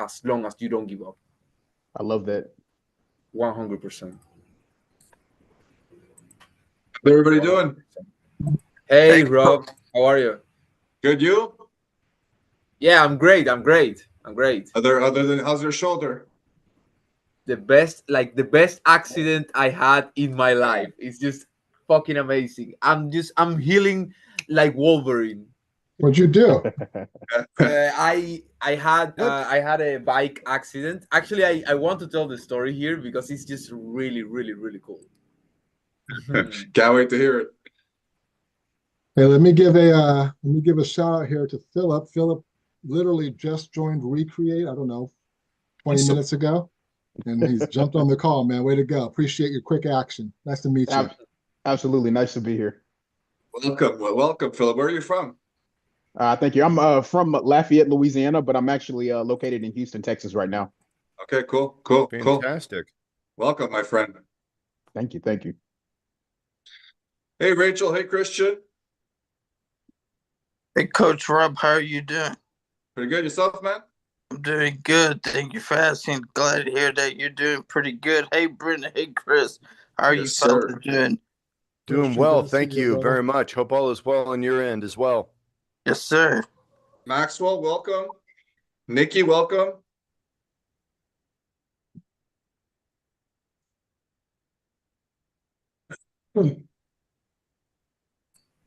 as long as you don't give up. I love that. 100%. How's everybody doing? Hey, Rob, how are you? Good, you? Yeah, I'm great. I'm great. Other than how's your shoulder? The best accident I had in my life. It's just fucking amazing. I'm healing like Wolverine. What'd you do? I had a bike accident. Actually, I want to tell the story here because it's just really, really, really cool. Can't wait to hear it. Hey, let me give a shout out here to Philip. Philip literally just joined Recreate, I don't know, 20 minutes ago. And he's jumped on the call, man. Way to go. Appreciate your quick action. Nice to meet you. Absolutely. Nice to be here. Welcome, Philip. Where are you from? Thank you. I'm from Lafayette, Louisiana, but I'm actually located in Houston, Texas right now. Okay, cool. Fantastic. Welcome, my friend. Thank you. Hey, Rachel. Hey, Christian. Hey, Coach Rob, how are you doing? Pretty good. Yourself, man? I'm doing good. Thank you for asking. Glad to hear that you're doing pretty good. Hey, Brendan. Hey, Chris. How are you fellas doing? Doing well. Thank you very much. Hope all is well on your end as well. Yes, sir. Maxwell, welcome. Nikki, welcome.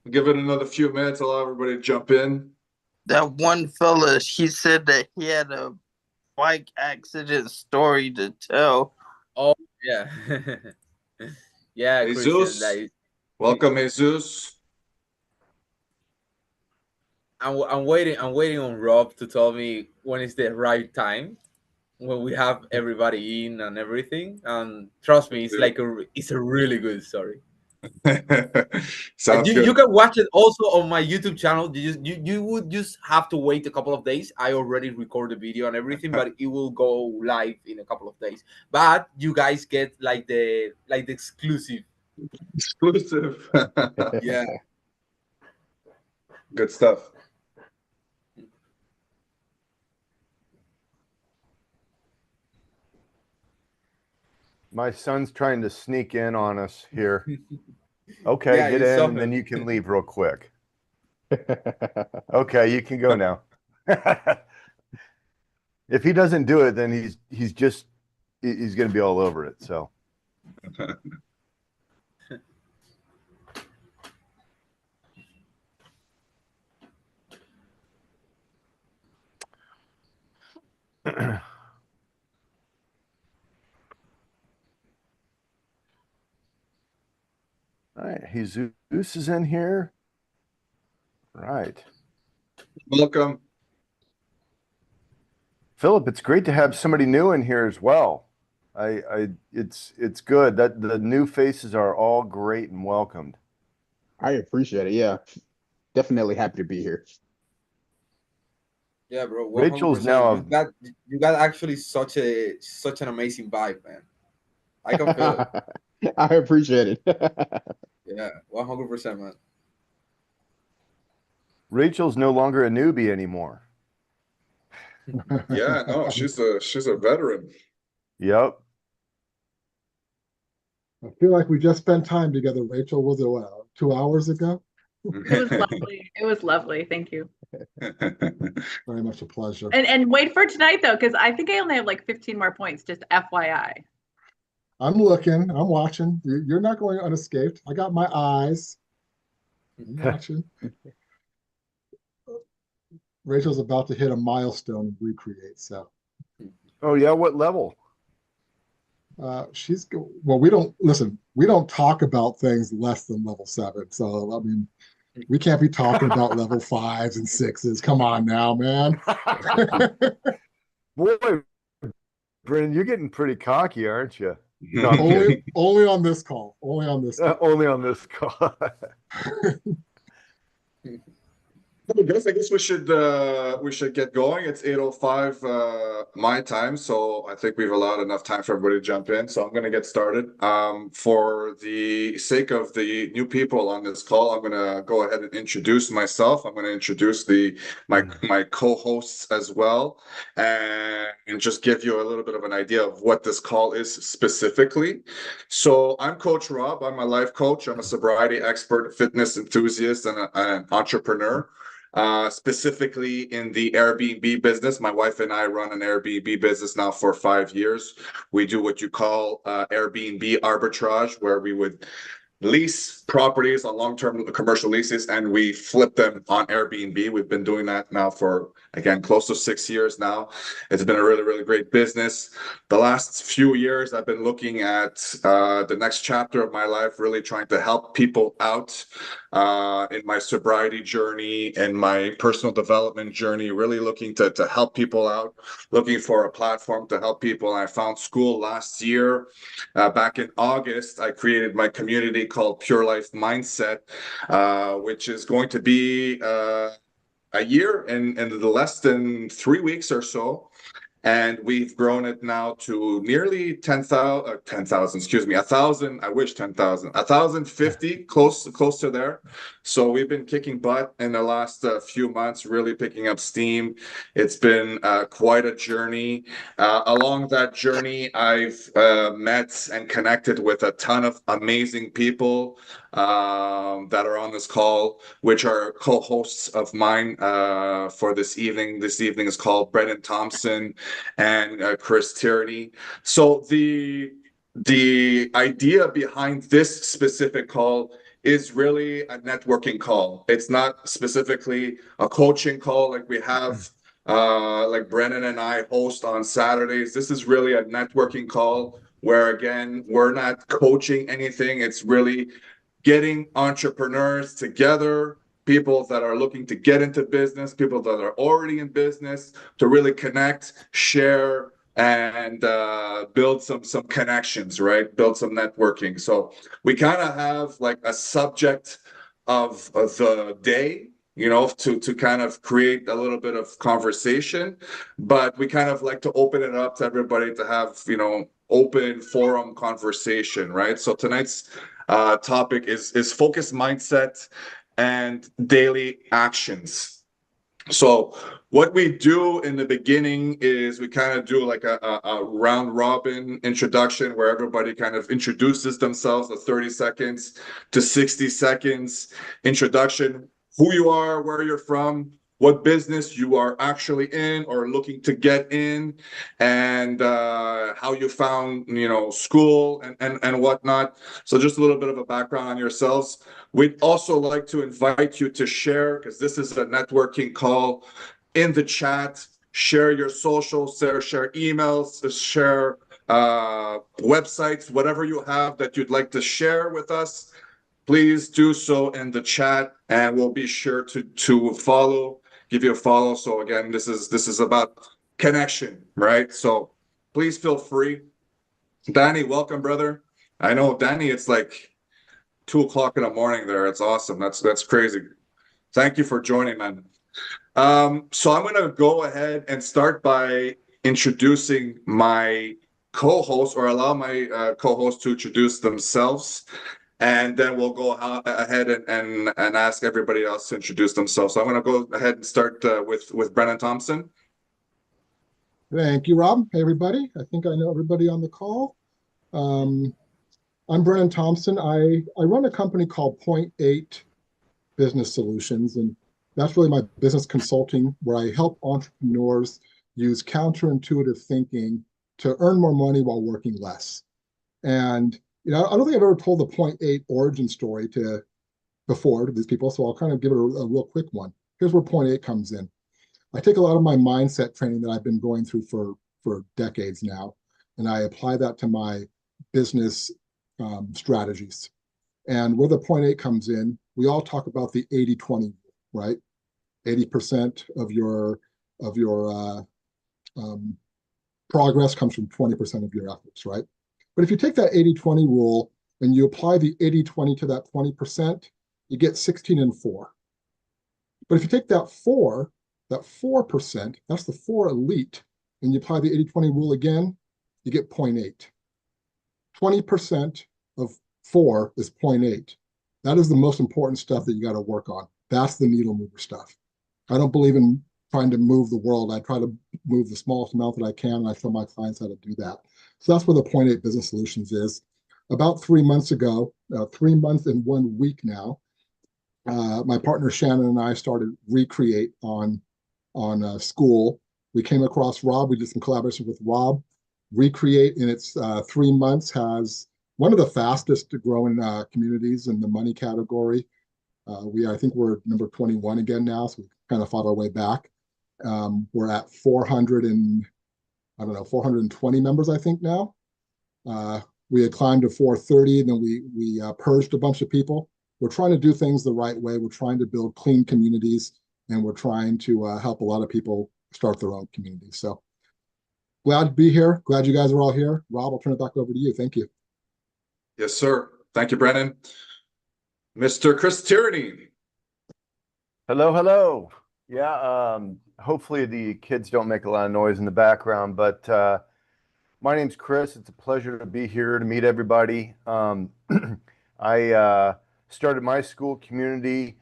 Give it another few minutes. Allow everybody to jump in. That one fella, he said that he had a bike accident story to tell. Oh, yeah. Yeah, Jesus. Christian, Welcome, Jesus. I'm waiting on Rob to tell me when is the right time, when we have everybody in and everything. And trust me, it's a really good story. Sounds good. You can watch it also on my YouTube channel. You would just have to wait a couple of days. I already record the video and everything, but it will go live in a couple of days. But you guys get like the exclusive. Yeah. Good stuff. My son's trying to sneak in on us here. Okay, Yeah, get you in saw and then him. you can leave real quick. Okay, you can go now. If he doesn't do it, then he's going to be all over it. So. All right, Jesus is in here. Right. Welcome. Philip, it's great to have somebody new in here as well. It's good that the new faces are all great and welcomed. I appreciate it. Yeah, definitely happy to be here. Yeah, bro. 100%. Rachel's now you got actually such an amazing vibe, man. I can feel it. I appreciate it. Yeah, 100%, man. Rachel's no longer a newbie anymore. Yeah, no, she's a veteran. Yep. I feel like we just spent time together, Rachel. Was it 2 hours ago? It was lovely. It was lovely. Thank you. Very much a pleasure. And wait for tonight though, because I think I only have like 15 more points. Just FYI. I'm looking. I'm watching. You're not going unescaped. I got my eyes. I'm watching. Rachel's about to hit a milestone in Recreate. So. Oh yeah, what level? We don't talk about things less than level 7. So I mean, we can't be talking about level 5s and 6s. Come on now, man. Boy, Brendan, you're getting pretty cocky, aren't you? No, only on this call. Only on this call. Only on this call. I guess we should get going. It's 8:05 my time, so I think we've allowed enough time for everybody to jump in. So I'm going to get started. For the sake of the new people on this call, I'm going to go ahead and introduce myself. I'm going to introduce my co-hosts as well, and and just give you a little bit of an idea of what this call is specifically. So I'm Coach Rob. I'm a life coach. I'm a sobriety expert, fitness enthusiast, and an entrepreneur. Specifically in the Airbnb business. My wife and I run an Airbnb business now for 5 years. We do what you call Airbnb arbitrage, where we would lease properties on long-term commercial leases and we flip them on Airbnb. We've been doing that now for, again, close to 6 years now. It's been a really, really great business. The last few years, I've been looking at the next chapter of my life, really trying to help people out in my sobriety journey and my personal development journey, really looking to help people out, looking for a platform to help people. And I found school last year. Back in August, I created my community called Pure Life Mindset, which is going to be a year and less than 3 weeks or so. And we've grown it now to nearly 10,000, excuse me, 1,000. I wish 10,000, 1,050, close to there. So we've been kicking butt in the last few months, really picking up steam. It's been quite a journey. Along that journey, I've met and connected with a ton of amazing people that are on this call, which are co-hosts of mine for this evening. This evening is called Brennan Thompson and Chris Tierney. So the idea behind this specific call is really a networking call. It's not specifically a coaching call like we have, like Brennan and I host on Saturdays. This is really a networking call where, again, we're not coaching anything. It's really getting entrepreneurs together, people that are looking to get into business, people that are already in business, to really connect, share, and build some connections, right? Build some networking. So we kind of have like a subject of the day, you know, to kind of create a little bit of conversation, but we kind of like to open it up to everybody to have, you know, open forum conversation, right? So tonight's topic is focused mindset and daily actions. So what we do in the beginning is we kind of do like a round robin introduction where everybody kind of introduces themselves, a 30 seconds to 60 seconds introduction, who you are, where you're from, what business you are actually in or looking to get in, and how you found, you know, school and whatnot. So just a little bit of a background on yourselves. We'd also like to invite you to share, because this is a networking call, in the chat. Share your socials, share emails, share websites, whatever you have that you'd like to share with us. Please do so in the chat, and we'll be sure to follow, give you a follow. So again, this is about connection, right? So please feel free. Danny, welcome, brother. I know, Danny, it's like 2 o'clock in the morning there. It's awesome. That's crazy. Thank you for joining, man. So I'm going to go ahead and start by introducing my co-host, or allow my co-host to introduce themselves. And then we'll go ahead and ask everybody else to introduce themselves. So I'm going to go ahead and start with Brennan Thompson. Thank you, Rob. Hey, everybody. I think I know everybody on the call. I'm Brennan Thompson. I run a company called Point 8 Business Solutions, and that's really my business consulting, where I help entrepreneurs use counterintuitive thinking to earn more money while working less. And you know, I don't think I've ever told the Point 8 origin story before to these people, so I'll kind of give it a real quick one. Here's where Point 8 comes in. I take a lot of my mindset training that I've been going through for decades now, and I apply that to my business strategies. And where the Point 8 comes in, we all talk about the 80-20, right? 80% of your progress comes from 20% of your efforts, right? But if you take that 80-20 rule and you apply the 80-20 to that 20%, you get 16 and 4. But if you take that 4%, that's the 4 elite, and you apply the 80-20 rule again, you get 0.8. 20% of 4 is 0.8. That is the most important stuff that you got to work on. That's the needle mover stuff. I don't believe in trying to move the world. I try to move the smallest amount that I can, and I show my clients how to do that. So that's where the Point 8 Business Solutions is. About 3 months ago, 3 months and 1 week now, my partner Shannon and I started Recreate on School. We came across Rob. We did some collaboration with Rob. Recreate in its 3 months has one of the fastest growing communities in the money category. I think we're number 21 again now, so we kind of fought our way back. We're at 420 members, I think now. We had climbed to 430, and then we purged a bunch of people. We're trying to do things the right way. We're trying to build clean communities, and we're trying to help a lot of people start their own communities. So glad to be here. Glad you guys are all here. Rob, I'll turn it back over to you. Thank you. Yes, sir. Thank you, Brennan. Mr. Chris Tierney. Hello, hello. Yeah, hopefully the kids don't make a lot of noise in the background, but my name's Chris. It's a pleasure to be here to meet everybody. I started my school community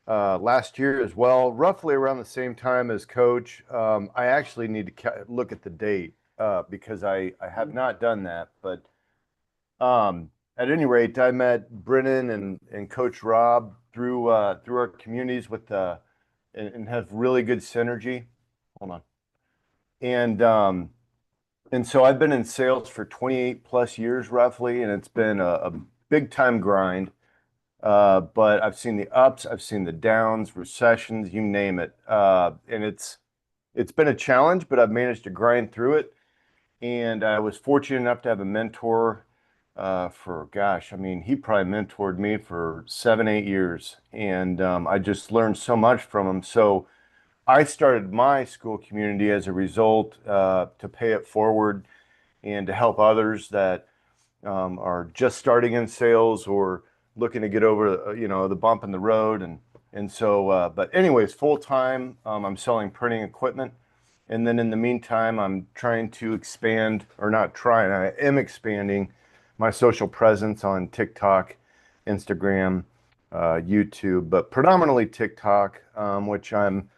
last year as well, roughly around the same time as Coach. I actually need to look at the date because I have not done that, but at any rate, I met Brennan and Coach Rob through our communities and have really good synergy. Hold on. And so I've been in sales for 28 plus years roughly, and it's been a big time grind. But I've seen the ups, I've seen the downs, recessions, you name it. And it's been a challenge, but I've managed to grind through it. And I was fortunate enough to have a mentor he probably mentored me for 7-8 years. And I just learned so much from him. So I started my school community as a result to pay it forward and to help others that are just starting in sales or looking to get over the bump in the road. And so but anyways, full time I'm selling printing equipment. And then in the meantime, I'm trying to expand, or not trying, I am expanding my social presence on TikTok, Instagram, YouTube, but predominantly TikTok, which I'm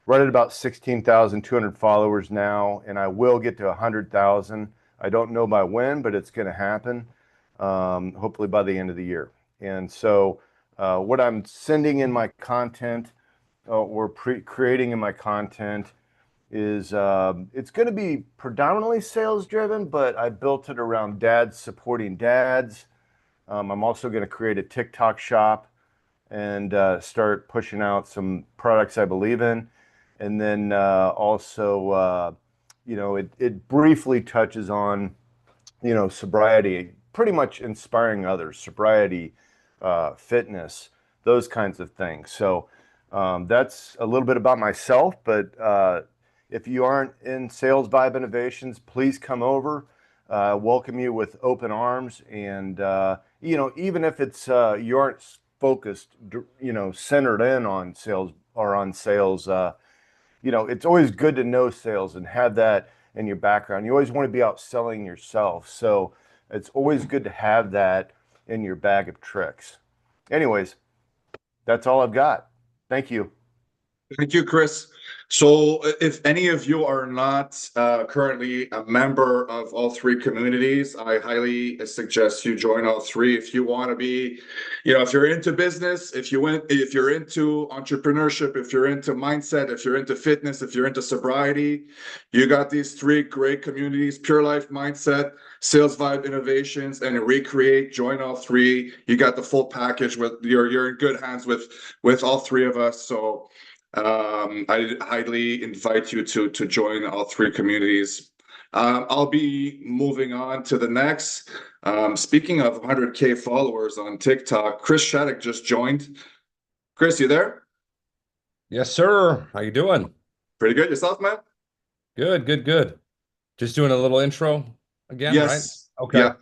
right at about 16,200 followers now, and I will get to 100,000. I don't know by when, but it's going to happen, hopefully by the end of the year. And so what I'm sending in my content or creating in my content is it's going to be predominantly sales driven, but I built it around dads supporting dads. I'm also going to create a TikTok shop and start pushing out some products I believe in. And then also, it briefly touches on, sobriety, pretty much inspiring others, sobriety, fitness, those kinds of things. So that's a little bit about myself, but if you aren't in Sales Vibe Innovations, please come over. Welcome you with open arms. And, even if it's you aren't focused, centered in on sales or on sales, it's always good to know sales and have that in your background. You always want to be out selling yourself. So it's always good to have that in your bag of tricks. Anyways, that's all I've got. Thank you. Thank you, Chris. So if any of you are not currently a member of all three communities, I highly suggest you join all three. If you want to be, if you're into business, if you're into entrepreneurship, if you're into mindset, if you're into fitness, if you're into sobriety, you got these three great communities: Pure Life Mindset, Sales Vibe Innovations, and Recreate. Join all three. You got the full package. You're in good hands with all three of us. So I highly invite you to join all three communities. I'll be moving on to the next. Speaking of 100K followers on TikTok, Chris Shattuck just joined. Chris, you there? Yes, sir. How you doing? Pretty good. Yourself, man? Good. Just doing a little intro again, yes. Right? Okay. Yeah.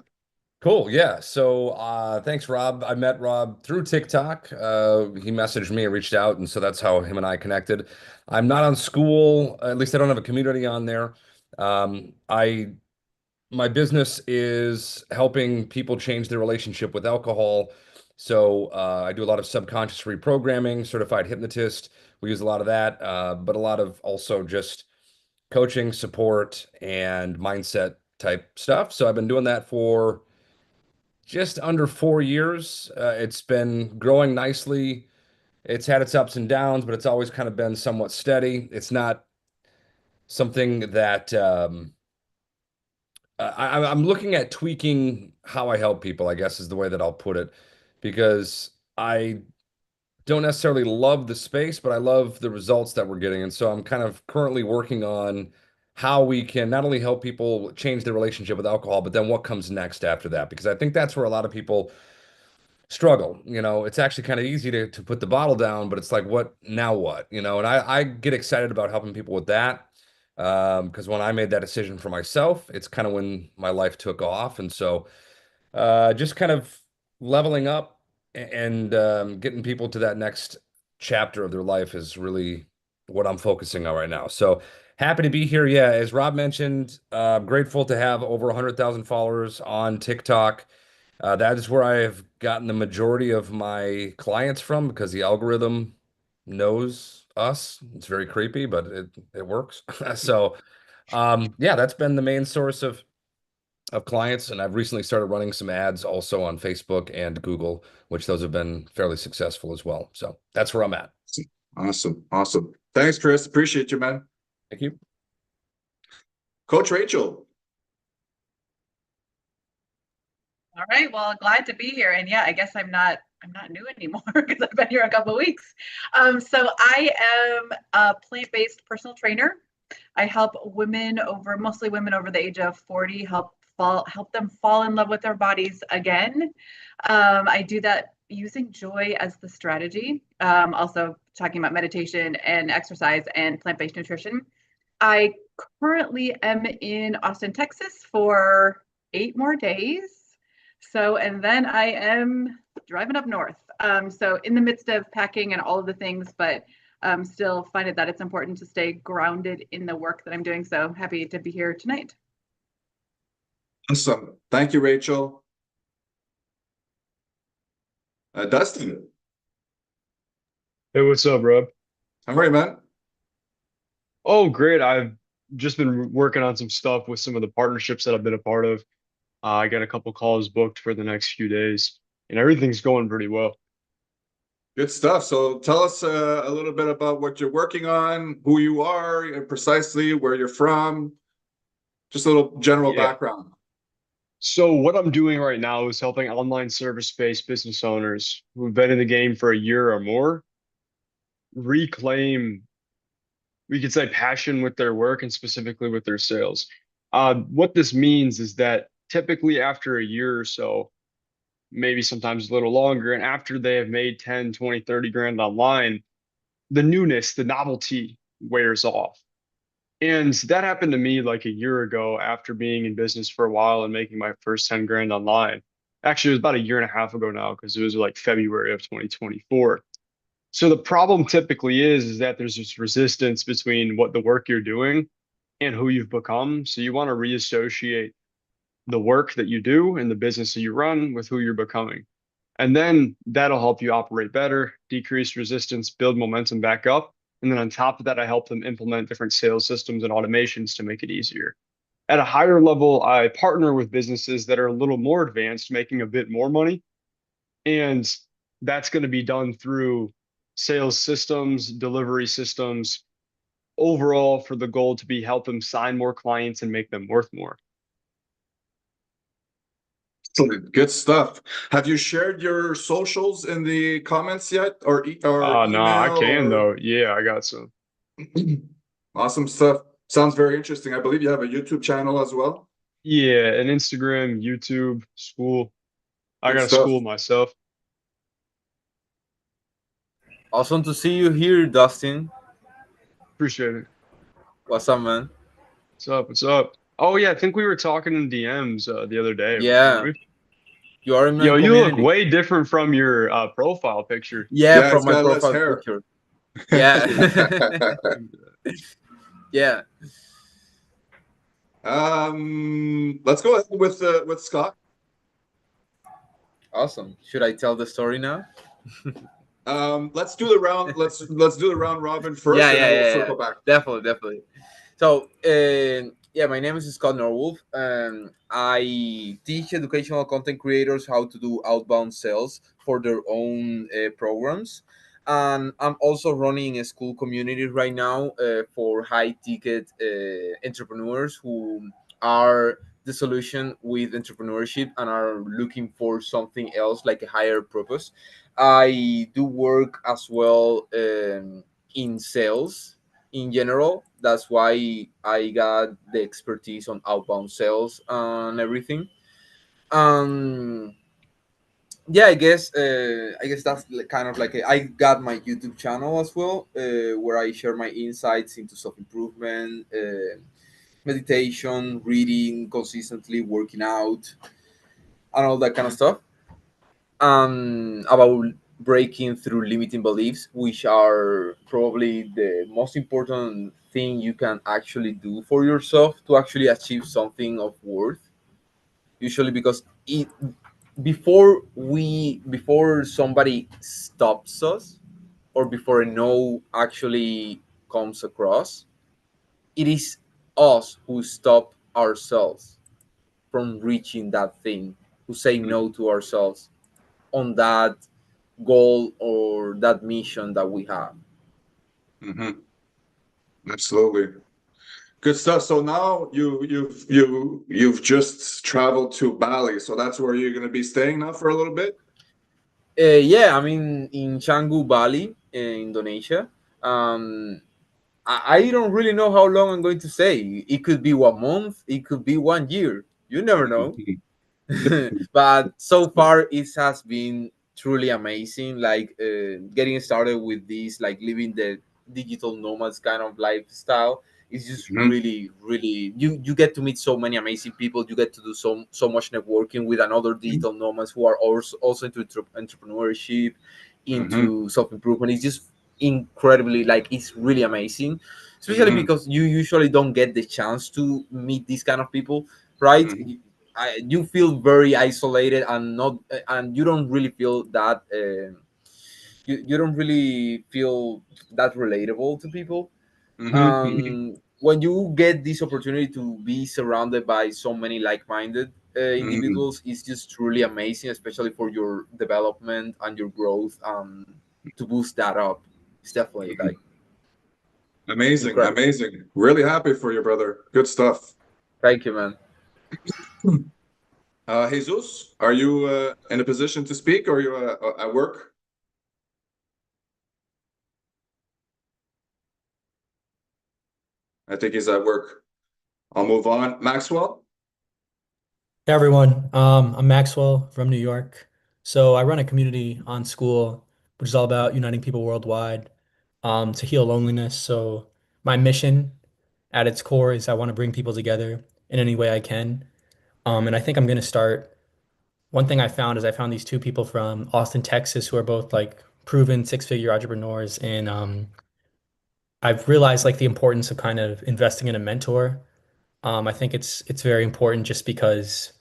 Cool. Yeah. So thanks, Rob. I met Rob through TikTok. He messaged me and reached out, and so that's how him and I connected. I'm not on School, at least I don't have a community on there. My business is helping people change their relationship with alcohol. So I do a lot of subconscious reprogramming, certified hypnotist, we use a lot of that, but a lot of also just coaching, support, and mindset type stuff. So I've been doing that for just under 4 years. It's been growing nicely. It's had its ups and downs, but it's always kind of been somewhat steady. It's not something that I'm looking at tweaking how I help people, I guess is the way that I'll put it, because I don't necessarily love the space, but I love the results that we're getting. And so I'm kind of currently working on how we can not only help people change their relationship with alcohol, but then what comes next after that, because I think that's where a lot of people struggle. It's actually kind of easy to put the bottle down, but it's like, what now what? And I get excited about helping people with that. Because when I made that decision for myself, it's kind of when my life took off. And so just kind of leveling up and getting people to that next chapter of their life is really what I'm focusing on right now. So happy to be here. Yeah, as Rob mentioned, grateful to have over 100,000 followers on TikTok. That is where I have gotten the majority of my clients from, because the algorithm knows us. It's very creepy, but it works. So yeah, that's been the main source of clients, and I've recently started running some ads also on Facebook and Google, which those have been fairly successful as well. So that's where I'm at. Awesome. Thanks, Chris. Appreciate you, man. Thank you. Coach Rachel. All right. Well, glad to be here. And yeah, I guess I'm not new anymore because I've been here a couple of weeks. So I am a plant-based personal trainer. I help mostly women over the age of 40, help them fall in love with their bodies again. I do that using joy as the strategy. Also talking about meditation and exercise and plant-based nutrition. I currently am in Austin, Texas for 8 more days. So, and then I am driving up north. So in the midst of packing and all of the things, but still find it that it's important to stay grounded in the work that I'm doing. So happy to be here tonight. Awesome. Thank you, Rachel. Dustin. Hey, what's up, Rob? How are you, man? Oh, great. I've just been working on some stuff with some of the partnerships that I've been a part of. I got a couple calls booked for the next few days, and everything's going pretty well. Good stuff. So tell us a little bit about what you're working on, who you are, precisely where you're from, just a little general background. So what I'm doing right now is helping online service-based business owners who've been in the game for a year or more reclaim, we could say, passion with their work and specifically with their sales. What this means is that typically after a year or so, maybe sometimes a little longer, and after they have made 10, 20, 30 grand online, the newness, the novelty wears off. And that happened to me like a year ago after being in business for a while and making my first 10 grand online. Actually, it was about a year and a half ago now, because it was like February of 2024. So the problem typically is that there's this resistance between what the work you're doing and who you've become. So you want to reassociate the work that you do and the business that you run with who you're becoming. And then that'll help you operate better, decrease resistance, build momentum back up. And then on top of that, I help them implement different sales systems and automations to make it easier. At a higher level, I partner with businesses that are a little more advanced, making a bit more money. And that's going to be done through sales systems, delivery systems, overall for the goal to be help them sign more clients and make them worth more. Good stuff. Have you shared your socials in the comments yet, or email? No, I can though. Yeah, I got some. Awesome stuff. Sounds very interesting. I believe you have a YouTube channel as well. Yeah, an Instagram, YouTube, school. I got a school myself. Awesome to see you here, Dustin. Appreciate it. What's up, man? What's up? What's up? Oh yeah, I think we were talking in DMs the other day. Yeah. You are in my community. You look way different from your profile picture. Yeah, from my profile picture. Yeah. Yeah. Let's go ahead with Scott. Awesome. Should I tell the story now? Let's do the round. Let's do the round robin first, Yeah, and yeah, then we'll yeah, circle yeah. back. Definitely, definitely. So, yeah, my name is Scott Norwolf. I teach educational content creators how to do outbound sales for their own programs. And I'm also running a school community right now for high ticket entrepreneurs who are the solution with entrepreneurship and are looking for something else like a higher purpose. I do work as well in sales in general. That's why I got the expertise on outbound sales and everything. Um, yeah, I guess that's kind of like I got my YouTube channel as well, where I share my insights into self improvement, meditation, reading consistently, working out, and all that kind of stuff. About breaking through limiting beliefs, which are probably the most important thing you can actually do for yourself to actually achieve something of worth. Usually, because before somebody stops us or before a no actually comes across, it is us who stop ourselves from reaching that thing, who say no to ourselves on that goal or that mission that we have. Mm-hmm. Absolutely. Good stuff. So now you've just traveled to Bali, so that's where you're going to be staying now for a little bit. Yeah, I'm in Canggu, Bali, in Indonesia. I don't really know how long I'm going to stay. It could be 1 month, it could be 1 year. You never know. But so far, it has been truly amazing. Like getting started with this, like living the digital nomads kind of lifestyle. It's just Mhm. really, really you get to meet so many amazing people. You get to do so much networking with another digital nomads who are also into entrepreneurship, Mhm. into self improvement. It's just incredibly like it's really amazing, especially Mhm. because you usually don't get the chance to meet these kind of people, right? Mhm. You feel very isolated and not and you don't really feel that you don't really feel that relatable to people. Mhm. Mhm. When you get this opportunity to be surrounded by so many like-minded Mhm. individuals, it's just truly amazing, especially for your development and your growth. To boost that up, it's definitely like Amazing, incredible. amazing. Really happy for you, brother. Good stuff. Thank you, man. Jesus, are you in a position to speak, or are you at work? I think he's at work. I'll move on. Maxwell? Hey everyone, I'm Maxwell from New York. So I run a community on school, which is all about uniting people worldwide, to heal loneliness. So my mission at its core is I want to bring people together in any way I can. And I think I'm going to start. One thing I found is I found these two people from Austin, Texas, who are both like proven six-figure entrepreneurs, and I've realized like the importance of kind of investing in a mentor. I think it's very important just because.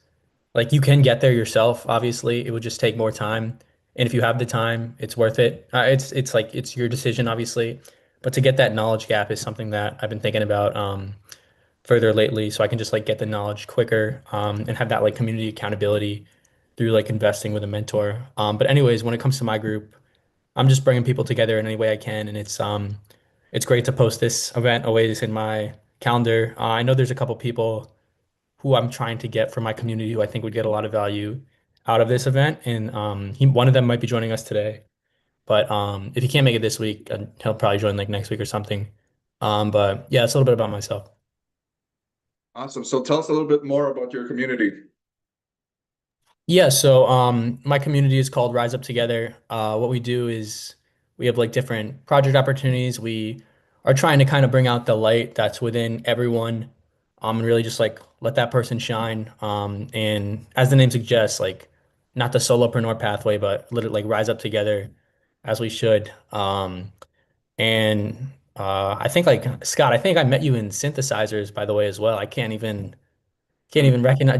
Like you can get there yourself, obviously. It would just take more time. And if you have the time, it's worth it. It's like it's your decision, obviously. But to get that knowledge gap is something that I've been thinking about further lately, so I can just like get the knowledge quicker and have that like community accountability through like investing with a mentor. But anyways, when it comes to my group, I'm just bringing people together in any way I can, and it's great to post this event always in my calendar. I know there's a couple people who I'm trying to get for my community who I think would get a lot of value out of this event. And one of them might be joining us today. But if he can't make it this week, he'll probably join like next week or something. But yeah, it's a little bit about myself. Awesome. So tell us a little bit more about your community. Yeah, so my community is called Rise Up Together. What we do is we have like different project opportunities. We are trying to kind of bring out the light that's within everyone, and really just like let that person shine. And as the name suggests, like not the solopreneur pathway, but literally like rise up together as we should. And I think like Scott, I think I met you in synthesizers, by the way, as well. I can't even Didn't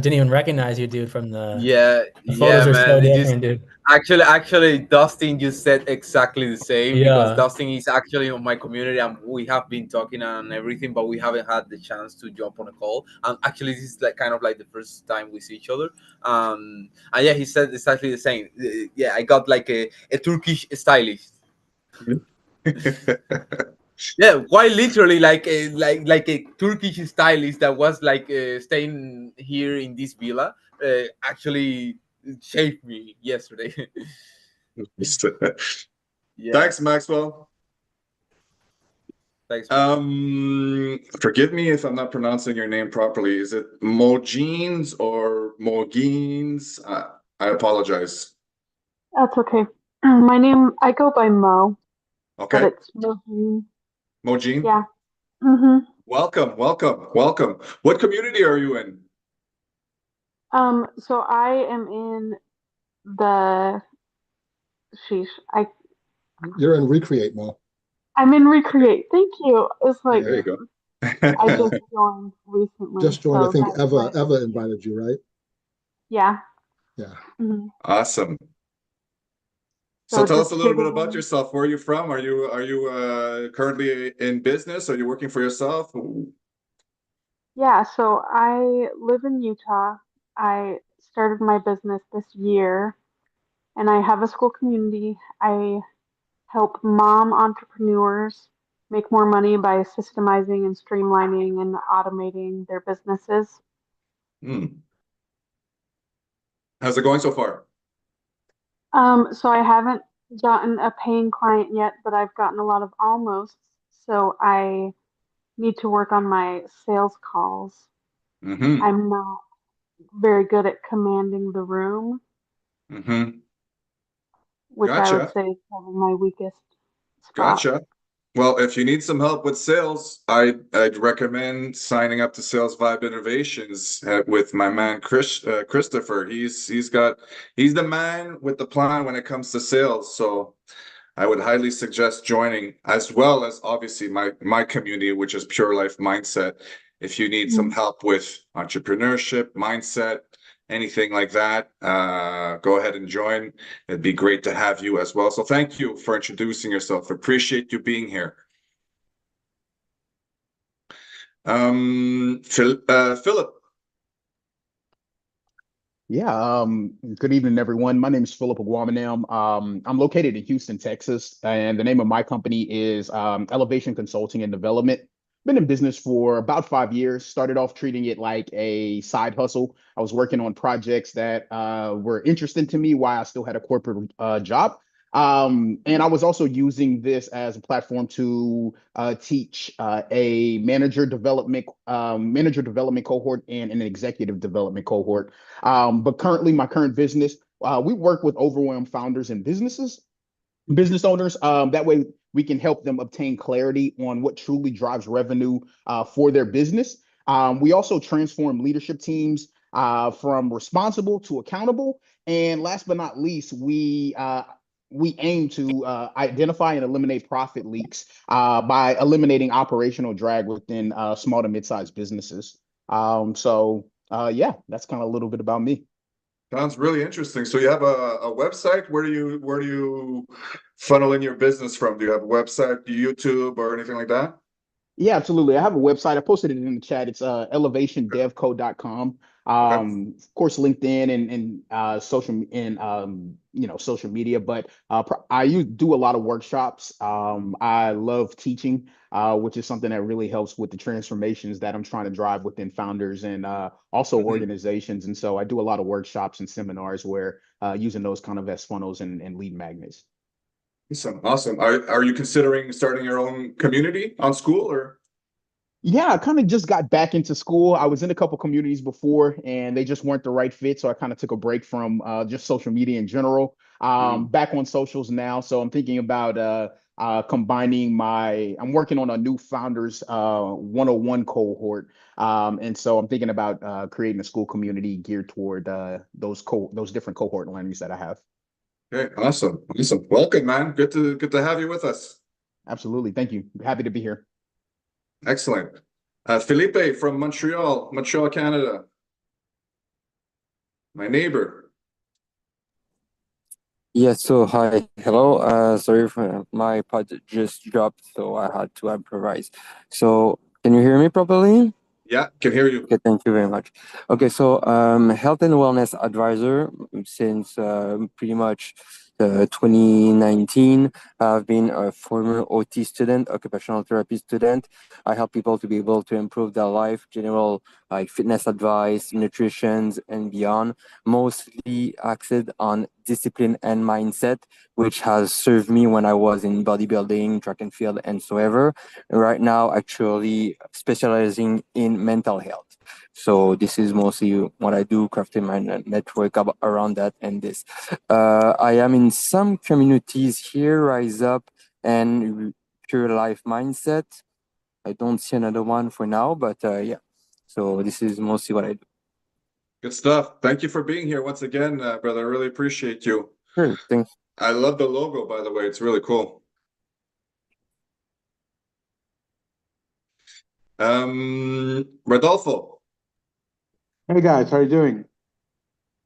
even recognize you, dude, from Yeah, the photos yeah, are so man. It just different, dude. actually, Dustin just said exactly the same because Yeah. Dustin is actually on my community and we have been talking and everything, but we haven't had the chance to jump on a call. And actually, this is like kind of like the first time we see each other. And yeah, he said exactly the same. Yeah, I got like a Turkish stylist. Yeah, quite literally like a Turkish stylist that was like staying here in this villa. Actually shaved me yesterday. Yeah, Thanks, Maxwell. thanks. Man. Forgive me if I'm not pronouncing your name properly. Is it Mojeans or Mogeens? I apologize. That's okay. I go by Mo, but Okay, it's Moheen. Mojeen. Yeah. Mm-hmm. Welcome, welcome, welcome. What community are you in? So I am in the sheesh. You're in Recreate, Mo. I'm in Recreate. Thank you. It's like There you go. I just joined recently, Just joined. I so think that's why. Eva invited you, right? Yeah. Yeah. Mhm. Awesome. So So tell us just a little bit about yourself. Where are you from? Are you currently in business? Are you working for yourself? yeah. So I live in Utah. I started my business this year, and I have a school community. I help mom entrepreneurs make more money by systemizing and streamlining and automating their businesses. Hmm. How's it going so far? So I haven't gotten a paying client yet, but I've gotten a lot of almosts. So I need to work on my sales calls. Mm-hmm. I'm not very good at commanding the room, Mm-hmm. which I would Gotcha. say is probably my weakest spot. Gotcha. Well, if you need some help with sales, I'd recommend signing up to Sales Vibe Innovations with my man Christopher. He's the man with the plan when it comes to sales. So I would highly suggest joining, as well as obviously my community, which is Pure Life Mindset. If you need some help with entrepreneurship, mindset, anything like that, go ahead and join. It'd be great to have you as well. So thank you for introducing yourself. Appreciate you being here. Philip. Yeah, good evening, everyone. My name is Philip Aguamanam. I'm located in Houston, Texas, and the name of my company is Elevation Consulting and Development. Been in business for about 5 years. Started off treating it like a side hustle. I was working on projects that were interesting to me while I still had a corporate job. And I was also using this as a platform to teach a manager development cohort and an executive development cohort. But currently, my current business, we work with overwhelmed founders and business owners. That way, we can help them obtain clarity on what truly drives revenue for their business. We also transform leadership teams from responsible to accountable. And last but not least, we aim to identify and eliminate profit leaks by eliminating operational drag within small to mid-sized businesses. Yeah, that's kind of a little bit about me. Sounds really interesting. So you have a website? Where do you funnel in your business from? Do you have a website, YouTube, or anything like that? Yeah, absolutely. I have a website. I posted it in the chat. It's elevationdevco.com. Okay. Of course, LinkedIn and social media. But do a lot of workshops. I love teaching, which is something that really helps with the transformations that I'm trying to drive within founders and also organizations. And so I do a lot of workshops and seminars where using those kind of as funnels and lead magnets. Awesome. Are you considering starting your own community on school or? Yeah, I kind of just got back into school. I was in a couple communities before and they just weren't the right fit. So I kind of took a break from just social media in general. Back on socials now. So I'm thinking about combining I'm working on a new founders 101 cohort. And so I'm thinking about creating a school community geared toward those different cohort learnings that I have. Okay, awesome. Welcome, man. Good to have you with us. Absolutely. Thank you. Happy to be here. Excellent. Felipe from Montreal, Canada. my neighbor. Yes, so hi, hello. Sorry for my pod just dropped, so I had to improvise. So can you hear me properly? Yeah, can hear you. Okay, thank you very much. Okay, so health and wellness advisor since pretty much 2019. I've been a former OT student, occupational therapy student. I help people to be able to improve their life, general like fitness advice, nutrition, and beyond. Mostly axed on discipline and mindset, which has served me when I was in bodybuilding, track and field, and so ever. Right now, actually specializing in mental health. So this is mostly what I do, crafting my network around that and this. I am in some communities here, Rise Up and Pure Life Mindset. I don't see another one for now, but yeah. So this is mostly what I do. Good stuff. Thank you for being here once again, brother. I really appreciate you. Sure, thanks. I love the logo, by the way. It's really cool. Rodolfo. Hey guys, how are you doing?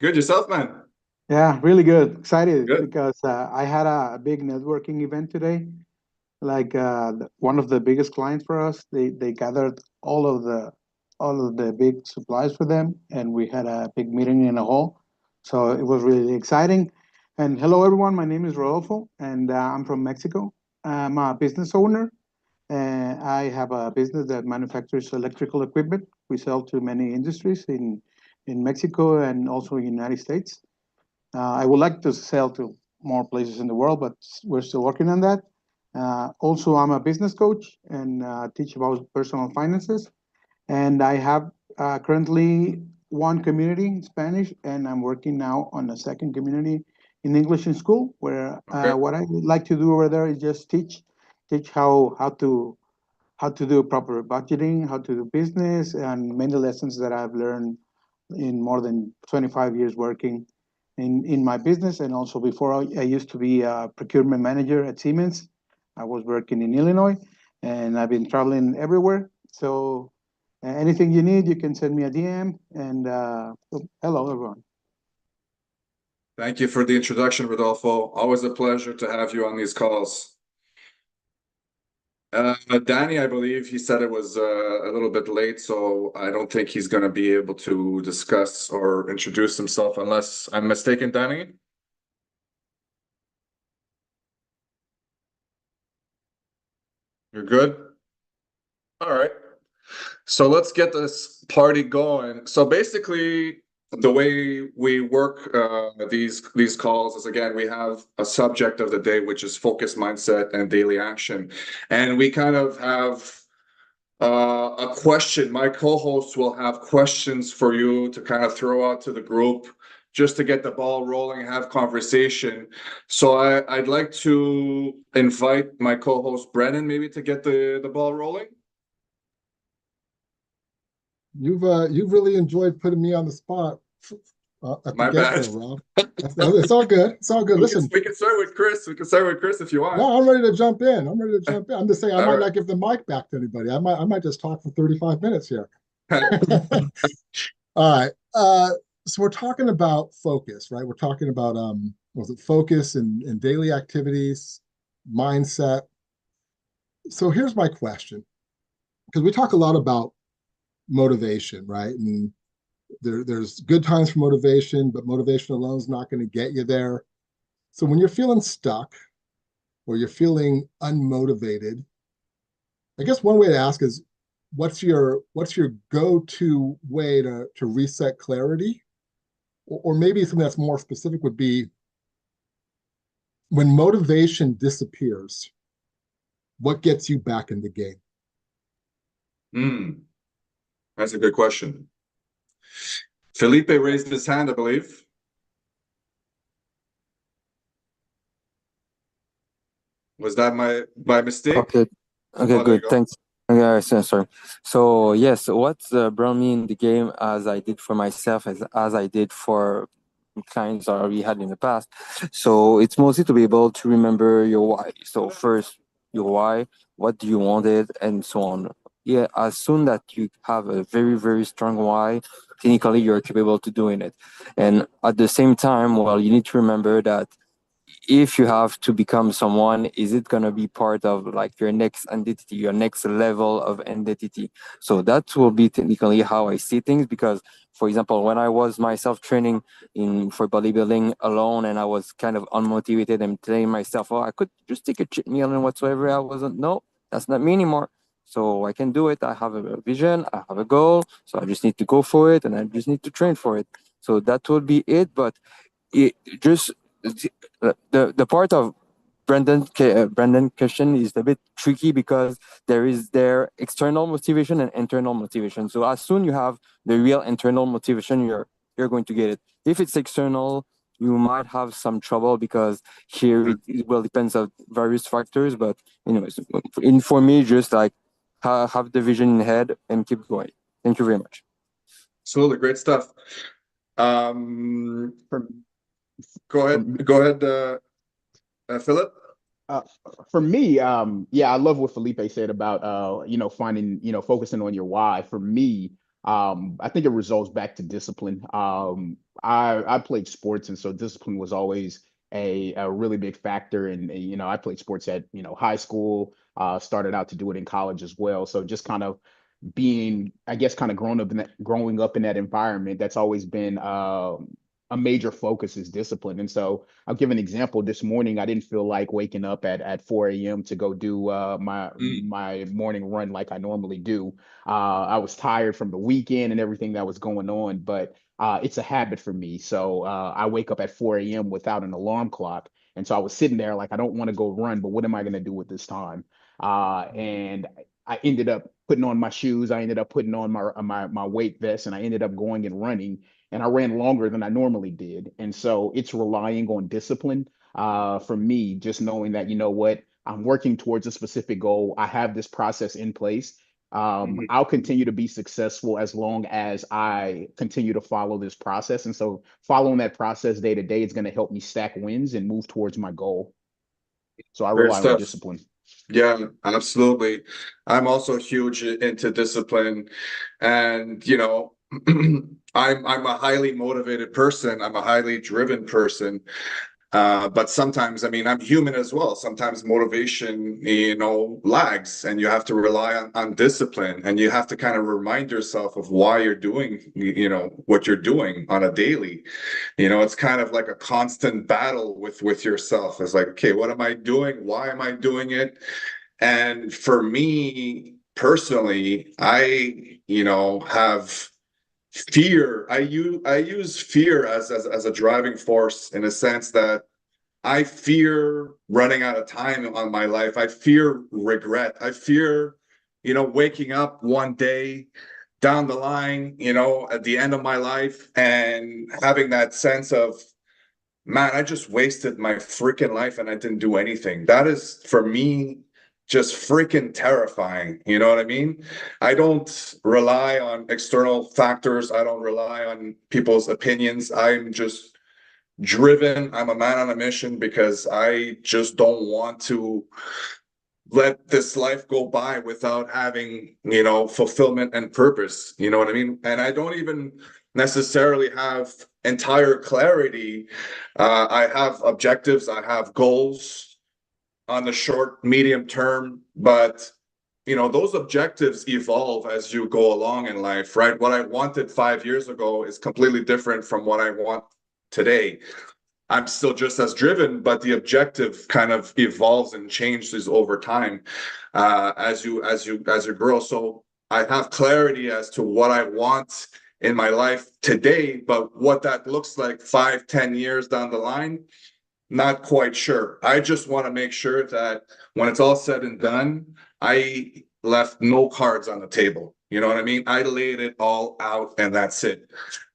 Good, yourself, man? Yeah, really good. Excited Good. because I had a big networking event today. Like one of the biggest clients for us, they gathered all of the big supplies for them, and we had a big meeting in a hall. So it was really exciting. And hello everyone, my name is Rodolfo, and I'm from Mexico. I'm a business owner. I have a business that manufactures electrical equipment. We sell to many industries in Mexico and also in the United States. I would like to sell to more places in the world, but we're still working on that. Also, I'm a business coach and teach about personal finances. And I have currently one community in Spanish, and I'm working now on a second community in English in school, where what I would like to do over there is just teach how to do proper budgeting, how to do business, and many lessons that I've learned in more than 25 years working in my business. And also before I used to be a procurement manager at Siemens. I was working in Illinois, and I've been traveling everywhere. So anything you need, you can send me a DM. And hello, everyone. Thank you for the introduction, Rodolfo. Always a pleasure to have you on these calls. Danny, I believe he said it was a little bit late, so I don't think he's going to be able to discuss or introduce himself unless I'm mistaken, Danny. You're good? All right. So let's get this party going. So basically, the way we work these calls is, again, we have a subject of the day, which is focus, mindset, and daily action. And we kind of have a question. My co-hosts will have questions for you to kind of throw out to the group just to get the ball rolling, have conversation. So I'd like to invite my co-host Brennan maybe to get the ball rolling. You've really enjoyed putting me on the spot at My the bad. get-go, Rob. It's all good. It's all good. Listen, We can start with Chris. We can start with Chris if you want. no, I'm ready to jump in. I'm just saying I All might right. not give the mic back to anybody. I might just talk for 35 minutes here. All right. So we're talking about focus, right? We're talking about was it focus and daily activities, mindset. So here's my question, because we talk a lot about motivation, right? And there's good times for motivation, but motivation alone is not going to get you there. So when you're feeling stuck or you're feeling unmotivated, I guess one way to ask is, what's your go-to way to reset clarity? Or maybe something that's more specific would be, when motivation disappears, what gets you back in the game? That's a good question. Felipe raised his hand, I believe. Was that my mistake? Okay, there good. you go. Thanks. Okay, sorry. So yes, what brought me in the game, as I did for myself, as I did for clients that we had in the past. So it's mostly to be able to remember your why. So first, your why, what do you want it, and so on. Yeah, as soon that you have a very, very strong why, clinically you're capable to doing it. And at the same time, well, you need to remember that if you have to become someone, is it going to be part of like your next entity, your next level of entity? So that will be technically how I see things. Because, for example, when I was myself training for bodybuilding alone, and I was kind of unmotivated and telling myself, oh, I could just take a cheat meal and whatsoever, I wasn't, no, that's not me anymore. So I can do it. I have a vision, I have a goal, so I just need to go for it, and I just need to train for it. So that would be it. But it just the part of Brendan question is a bit tricky, because there is their external motivation and internal motivation. So as soon you have the real internal motivation, you're going to get it. If it's external, you might have some trouble, because here it will depends on various factors. But anyways, for me, just like have the vision in head and keep going. Thank you very much. Absolutely, great stuff. Go ahead, Philip. For me, yeah, I love what Felipe said about finding, focusing on your why. For me, I think it results back to discipline. I played sports, and so discipline was always a really big factor. And I played sports at high school, started out to do it in college as well. So just kind of being, I guess, kind of growing up in that environment, that's always been a major focus is discipline. And so I'll give an example. This morning, I didn't feel like waking up at 4 a.m. to go do my morning run like I normally do. I was tired from the weekend and everything that was going on, but it's a habit for me. So I wake up at 4 a.m. without an alarm clock. And so I was sitting there like, I don't want to go run, but what am I going to do with this time? And I ended up putting on my shoes. I ended up putting on my weight vest, and I ended up going and running. And I ran longer than I normally did. And so it's relying on discipline for me, just knowing that, what, I'm working towards a specific goal. I have this process in place. I'll continue to be successful as long as I continue to follow this process. And so following that process day to day is going to help me stack wins and move towards my goal. So I rely on discipline. Yeah, absolutely. I'm also huge into discipline, and I'm a highly motivated person. I'm a highly driven person. But sometimes, I mean, I'm human as well. Sometimes motivation, lags, and you have to rely on discipline, and you have to kind of remind yourself of why you're doing, what you're doing on a daily. It's kind of like a constant battle with yourself. It's like, okay, what am I doing? Why am I doing it? And for me personally, I, have fear. I use fear as a driving force, in a sense that I fear running out of time on my life. I fear regret. I fear, waking up one day down the line, at the end of my life, and having that sense of, man, I just wasted my freaking life and I didn't do anything. That is, for me, just freaking terrifying. You know what I mean? I don't rely on external factors. I don't rely on people's opinions. I'm just driven. I'm a man on a mission, because I just don't want to let this life go by without having, fulfillment and purpose. You know what I mean? And I don't even necessarily have entire clarity. I have objectives. I have goals on the short, medium term, but those objectives evolve as you go along in life, right? What I wanted 5 years ago is completely different from what I want today. I'm still just as driven, but the objective kind of evolves and changes over time as you grow. So I have clarity as to what I want in my life today, but what that looks like 5-10 years down the line, not quite sure. I just want to make sure that when it's all said and done, I left no cards on the table. You know what I mean? I laid it all out, and that's it.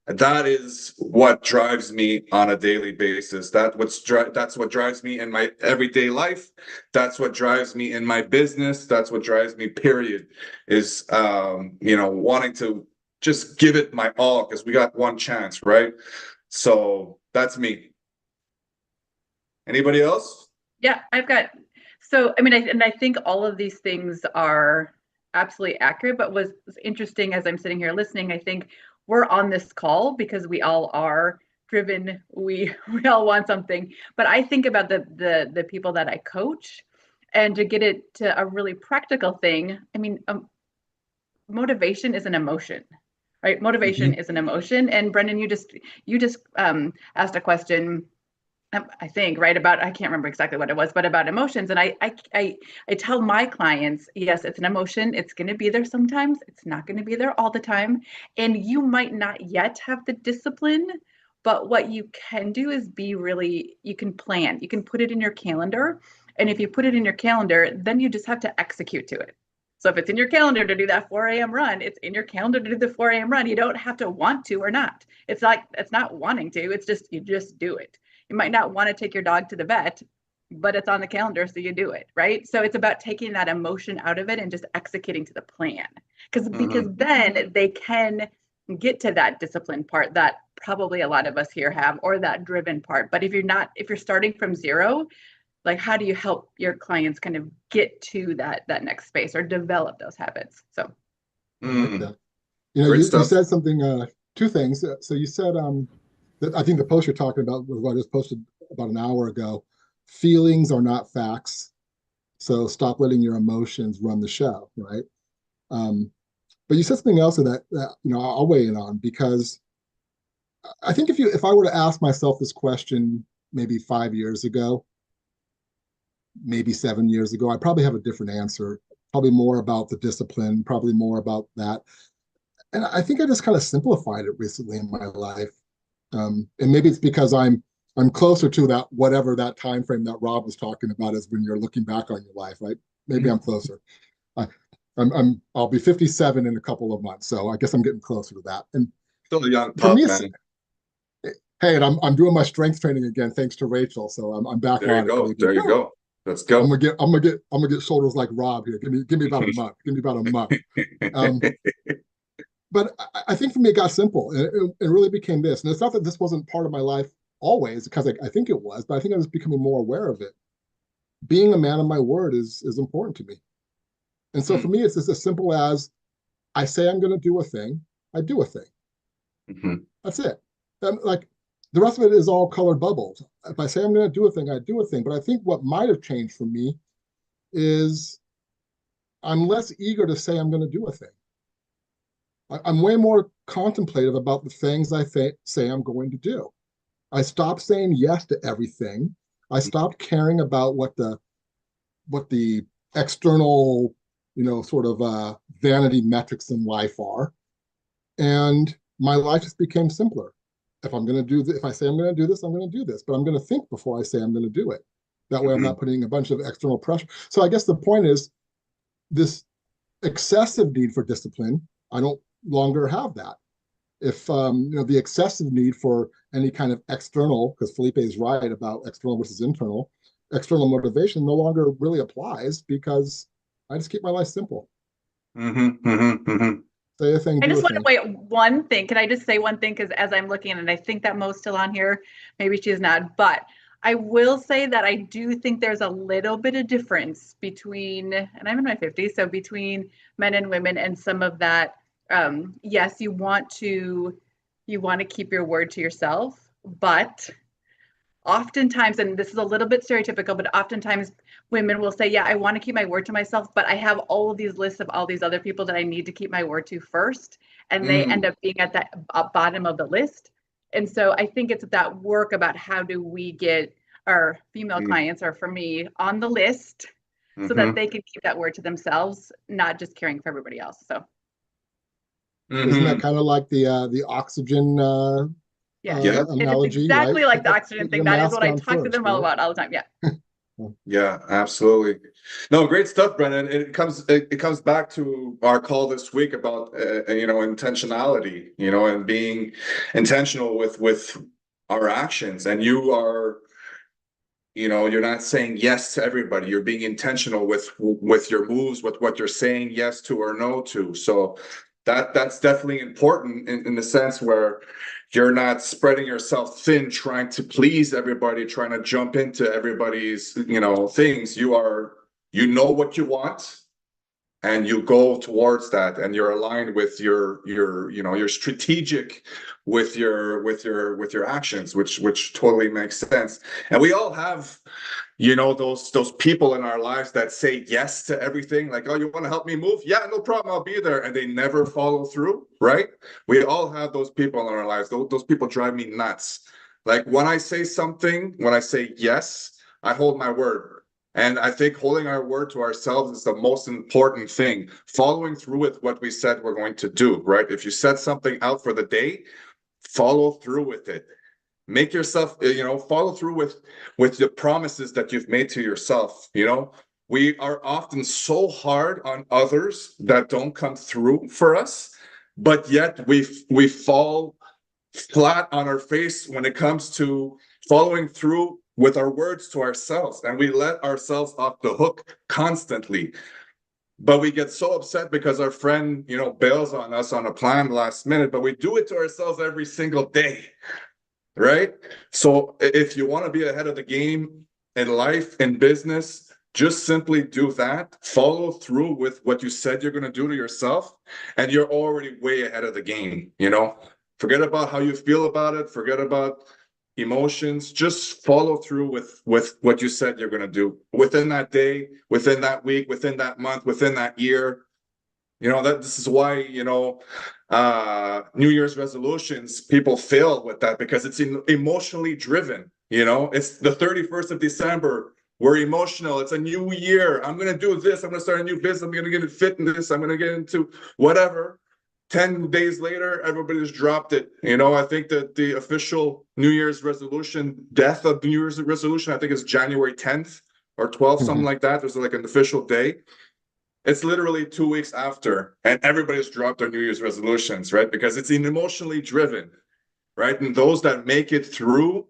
That is what drives me on a daily basis. That's what drives me in my everyday life. That's what drives me in my business. That's what drives me, period, is wanting to just give it my all, because we got one chance, right? So that's me. Anybody else? Yeah, so, I mean, I think all of these things are absolutely accurate, but was interesting as I'm sitting here listening. I think we're on this call because we all are driven. We all want something. But I think about the people that I coach, and to get it to a really practical thing. I mean, motivation is an emotion, right? Motivation is an emotion. And Brendan, you just asked a question, I think, right, about, I can't remember exactly what it was, but about emotions. And I tell my clients, yes, it's an emotion. It's going to be there sometimes. It's not going to be there all the time. And you might not yet have the discipline, but what you can do is you can plan. You can put it in your calendar. And if you put it in your calendar, then you just have to execute to it. So if it's in your calendar to do that 4 a.m. run, it's in your calendar to do the 4 a.m. run. You don't have to want to or not. It's not wanting to. It's just, you just do it. You might not want to take your dog to the vet, but it's on the calendar, so you do it, right? So it's about taking that emotion out of it and just executing to the plan. Because then they can get to that discipline part that probably a lot of us here have, or that driven part. But if you're starting from zero, like, how do you help your clients kind of get to that next space or develop those habits? So I like that. You said something, two things. So you said that, I think the post you're talking about was what I just posted about an hour ago. Feelings are not facts, so stop letting your emotions run the show, right? But you said something else that I'll weigh in on, because I think if I were to ask myself this question maybe 5 years ago, maybe 7 years ago, I probably have a different answer, probably more about the discipline, probably more about that. And I think I just kind of simplified it recently in my life. And maybe it's because I'm closer to that, whatever that time frame that Rob was talking about is when you're looking back on your life, right? Maybe I'm closer. I'll be 57 in a couple of months, so I guess I'm getting closer to that. And still a young pup, man. Hey, and I'm doing my strength training again, thanks to Rachel. So I'm back on. There you go. Let's go. I'm gonna get shoulders like Rob here. Give me about a month. Give me about a month. But I think for me it got simple, and it really became this. And it's not that this wasn't part of my life always, because I think it was, but I think I was becoming more aware of it. Being a man of my word is important to me. And so for me, it's just as simple as I say I'm going to do a thing, I do a thing. That's it. Like, the rest of it is all colored bubbles. If I say I'm going to do a thing, I do a thing. But I think what might have changed for me is I'm less eager to say I'm going to do a thing. I'm way more contemplative about the things I say I'm going to do. I stopped saying yes to everything. I stopped caring about what the external, sort of vanity metrics in life are. And my life just became simpler. If I say I'm going to do this, I'm going to do this, but I'm going to think before I say I'm going to do it. That way I'm not putting a bunch of external pressure. So I guess the point is, this excessive need for discipline, I don't longer have that. If the excessive need for any kind of external, because Felipe is right about external versus internal motivation no longer really applies, because I just keep my life simple. Say a thing, I do just a want to thing. wait one thing. Can I just say one thing? Because as I'm looking, and I think that Mo's still on here, maybe she's not, but I will say that I do think there's a little bit of difference between, and I'm in my 50s, so between men and women, and some of that. Yes, you want to keep your word to yourself, but oftentimes, and this is a little bit stereotypical, but oftentimes women will say, yeah, I want to keep my word to myself, but I have all of these lists of all these other people that I need to keep my word to first. And they end up being at the bottom of the list. And so I think it's that work about how do we get our female clients, or for me, on the list so that they can keep that word to themselves, not just caring for everybody else. So isn't that kind of like the oxygen analogy? It's exactly right? like the oxygen thing. That is what I talk to them all about all the time. Yeah. Yeah, absolutely. No, great stuff, Brendan. It comes back to our call this week about intentionality, and being intentional with our actions. And you are, you're not saying yes to everybody. You're being intentional with your moves, with what you're saying yes to or no to. So that's definitely important in the sense where you're not spreading yourself thin, trying to please everybody, trying to jump into everybody's, things. You know what you want, and you go towards that, and you're aligned with you're strategic with your actions, which totally makes sense. And we all have, those people in our lives that say yes to everything, like, oh, you want to help me move? Yeah, no problem, I'll be there. And they never follow through, right? We all have those people in our lives. Those people drive me nuts. Like, when I say something, when I say yes, I hold my word. And I think holding our word to ourselves is the most important thing. Following through with what we said we're going to do, right? If you set something out for the day, follow through with it. Make yourself, follow through with the promises that you've made to yourself. We are often so hard on others that don't come through for us, but yet we fall flat on our face when it comes to following through with our words to ourselves, and we let ourselves off the hook constantly. But we get so upset because our friend, bails on us on a plan last minute, but we do it to ourselves every single day, right? So if you want to be ahead of the game in life, in business, just simply do that. Follow through with what you said you're going to do to yourself, and you're already way ahead of the game. Forget about how you feel about it. Forget about emotions. Just follow through with what you said you're going to do within that day, within that week, within that month, within that year. This is why, New Year's resolutions, people fail with that, because it's emotionally driven. It's the 31st of December. We're emotional. It's a new year. I'm going to do this. I'm going to start a new business. I'm going to get fit in this. I'm going to get into whatever. 10 days later, everybody's dropped it. I think that the official New Year's resolution, death of New Year's resolution, I think is January 10th or 12th, something like that. There's like an official day. It's literally 2 weeks after, and everybody's dropped their New Year's resolutions, right? Because it's emotionally driven, right? And those that make it through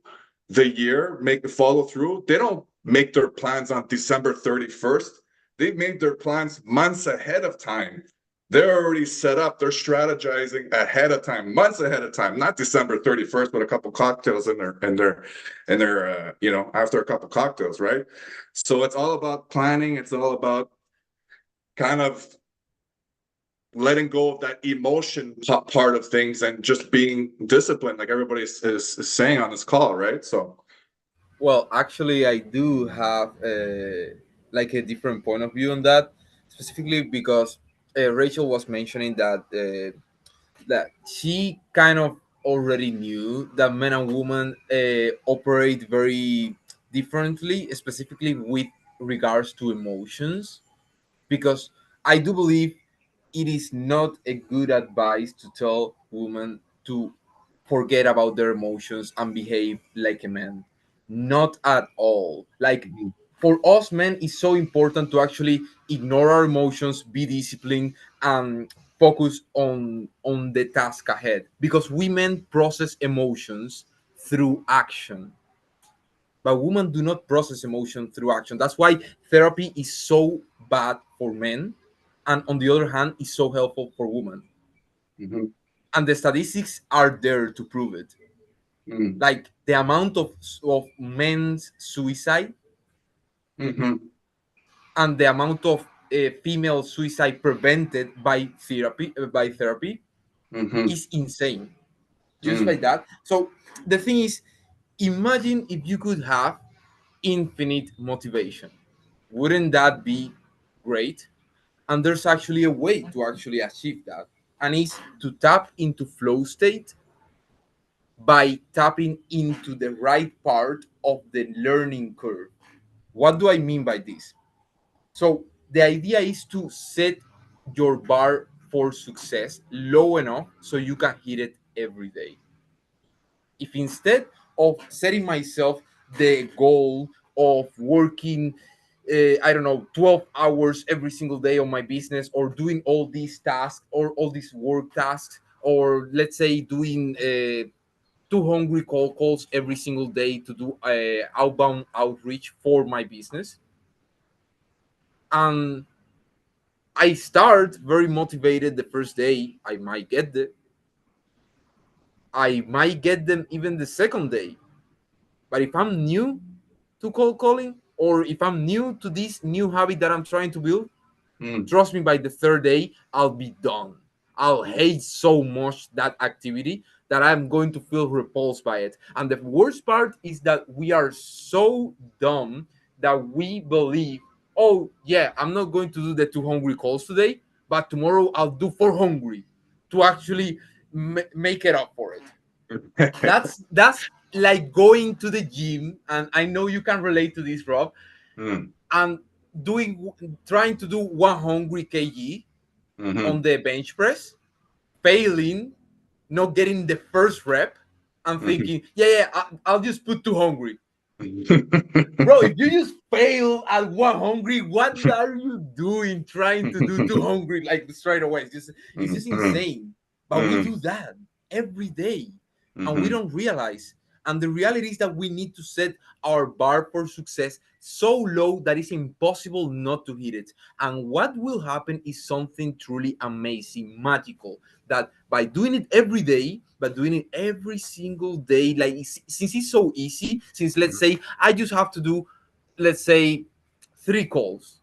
the year, follow through, they don't make their plans on December 31st. They've made their plans months ahead of time. They're already set up. They're strategizing ahead of time, months ahead of time, not December 31st, but a couple cocktails in their after a couple cocktails, right? So it's all about planning. It's all about kind of letting go of that emotion part of things and just being disciplined, like everybody is saying on this call, right? So, well, actually, I do have like a different point of view on that, specifically because Rachel was mentioning that she kind of already knew that men and women operate very differently, specifically with regards to emotions, because I do believe it is not a good advice to tell women to forget about their emotions and behave like a man. Not at all. Like, for us men, it's so important to actually ignore our emotions, be disciplined, and focus on the task ahead, because women process emotions through action, but women do not process emotion through action. That's why therapy is so bad for men, and on the other hand, is so helpful for women. mm-hmm. And the statistics are there to prove it. Like the amount of men's suicide Mm-hmm. and the amount of female suicide prevented by therapy Mm-hmm. is insane. Just like that. So the thing is, imagine if you could have infinite motivation. Wouldn't that be great? And there's actually a way to actually achieve that, and it's to tap into flow state by tapping into the right part of the learning curve. What do I mean by this? So the idea is to set your bar for success low enough so you can hit it every day. If instead of setting myself the goal of working I don't know, 12 hours every single day on my business, or doing all these tasks or all these work tasks, or let's say doing 200 calls every single day to do outbound outreach for my business, and I start very motivated the first day, I might get them even the second day. But if I'm new to cold calling, or if I'm new to this new habit that I'm trying to build, trust me, by the third day, I'll be done. I'll hate so much that activity that I'm going to feel repulsed by it. And the worst part is that we are so dumb that we believe, oh, yeah, I'm not going to do the 2 hungry calls today, but tomorrow I'll do 4 hungry to actually make it up for it. That's like going to the gym, and I know you can relate to this, Rob, and trying to do 1 hungry kg on the bench press, failing, not getting the first rep, and thinking, I'll just put 2 hungry. Bro, if you just fail at 1 hungry, what are you doing trying to do 2 hungry like straight away? It's just insane. But we do that every day, and we don't realize. And the reality is that we need to set our bar for success so low that it's impossible not to hit it. And what will happen is something truly amazing, magical, that by doing it every day, but doing it every single day, like since it's so easy, since let's say I just have to do, let's say, 3 calls,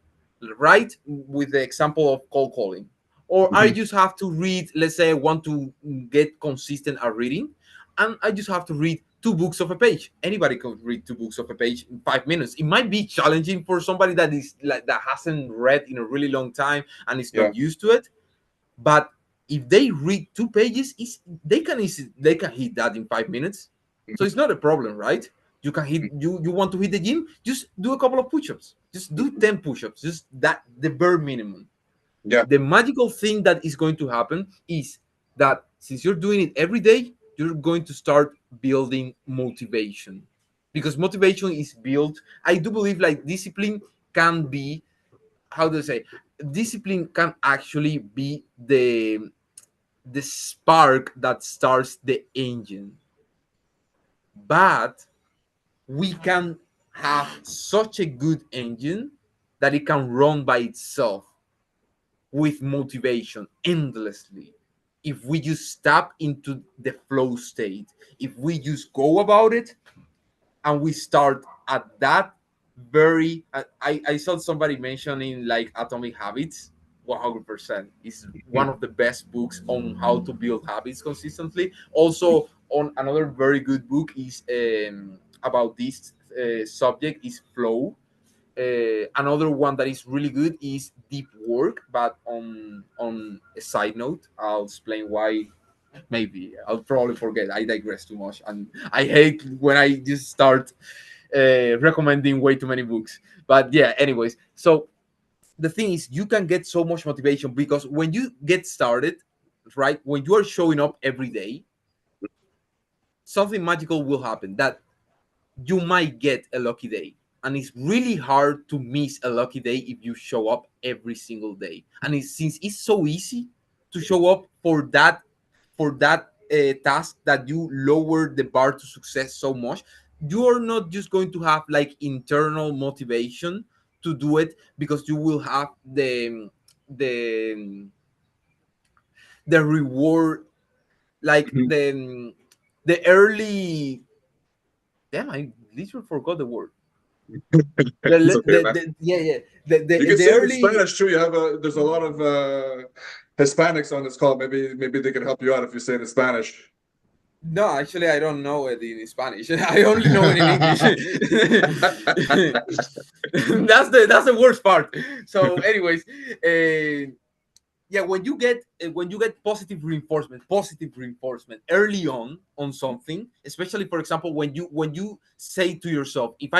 right? With the example of cold calling. Or I just have to read, let's say I want to get consistent at reading, and I just have to read 2 books of a page. Anybody can read 2 books of a page in 5 minutes. It might be challenging for somebody that is like that hasn't read in a really long time and is not used to it. But if they read 2 pages, they can hit that in 5 minutes. So it's not a problem, right? You can hit you want to hit the gym, just do a couple of push-ups. Just do 10 push-ups. Just that, the bare minimum. Yeah. The magical thing that is going to happen is that since you're doing it every day, you're going to start building motivation, because motivation is built. I do believe like discipline can be, how do I say, discipline can actually be the spark that starts the engine. But we can have such a good engine that it can run by itself with motivation endlessly if we just tap into the flow state, if we just go about it and we start at that very I saw somebody mentioning like Atomic Habits. 100% is one of the best books on how to build habits consistently. Also, on another very good book is about this subject is flow. Another one that is really good is Deep Work, but on a side note, I'll explain why. Maybe I'll probably forget. I digress too much, and I hate when I just start recommending way too many books. But yeah, anyways, so the thing is, you can get so much motivation because when you get started, right, when you are showing up every day, something magical will happen, that you might get a lucky day. And it's really hard to miss a lucky day if you show up every single day. And since it's so easy to show up for that task, that you lower the bar to success so much, you are not just going to have like internal motivation to do it, because you will have the reward, like the early, damn, I literally forgot the word. It's okay, man. The You can say it in early Spanish too. There's a lot of Hispanics on this call. Maybe they can help you out if you say it in Spanish. No, actually, I don't know it in Spanish. I only know it in English. That's the worst part. So, anyways, yeah, when you get positive reinforcement early on something, especially for example when you say to yourself, if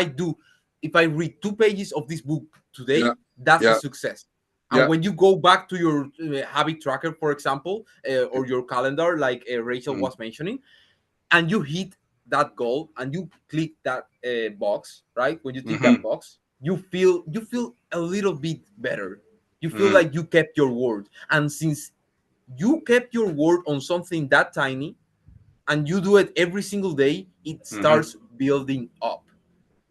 I read 2 pages of this book today, that's a success. And when you go back to your habit tracker, for example, or your calendar, like Rachel was mentioning, and you hit that goal and you click that box, right? When you tick that box, you feel a little bit better. You feel like you kept your word. And since you kept your word on something that tiny and you do it every single day, it starts building up.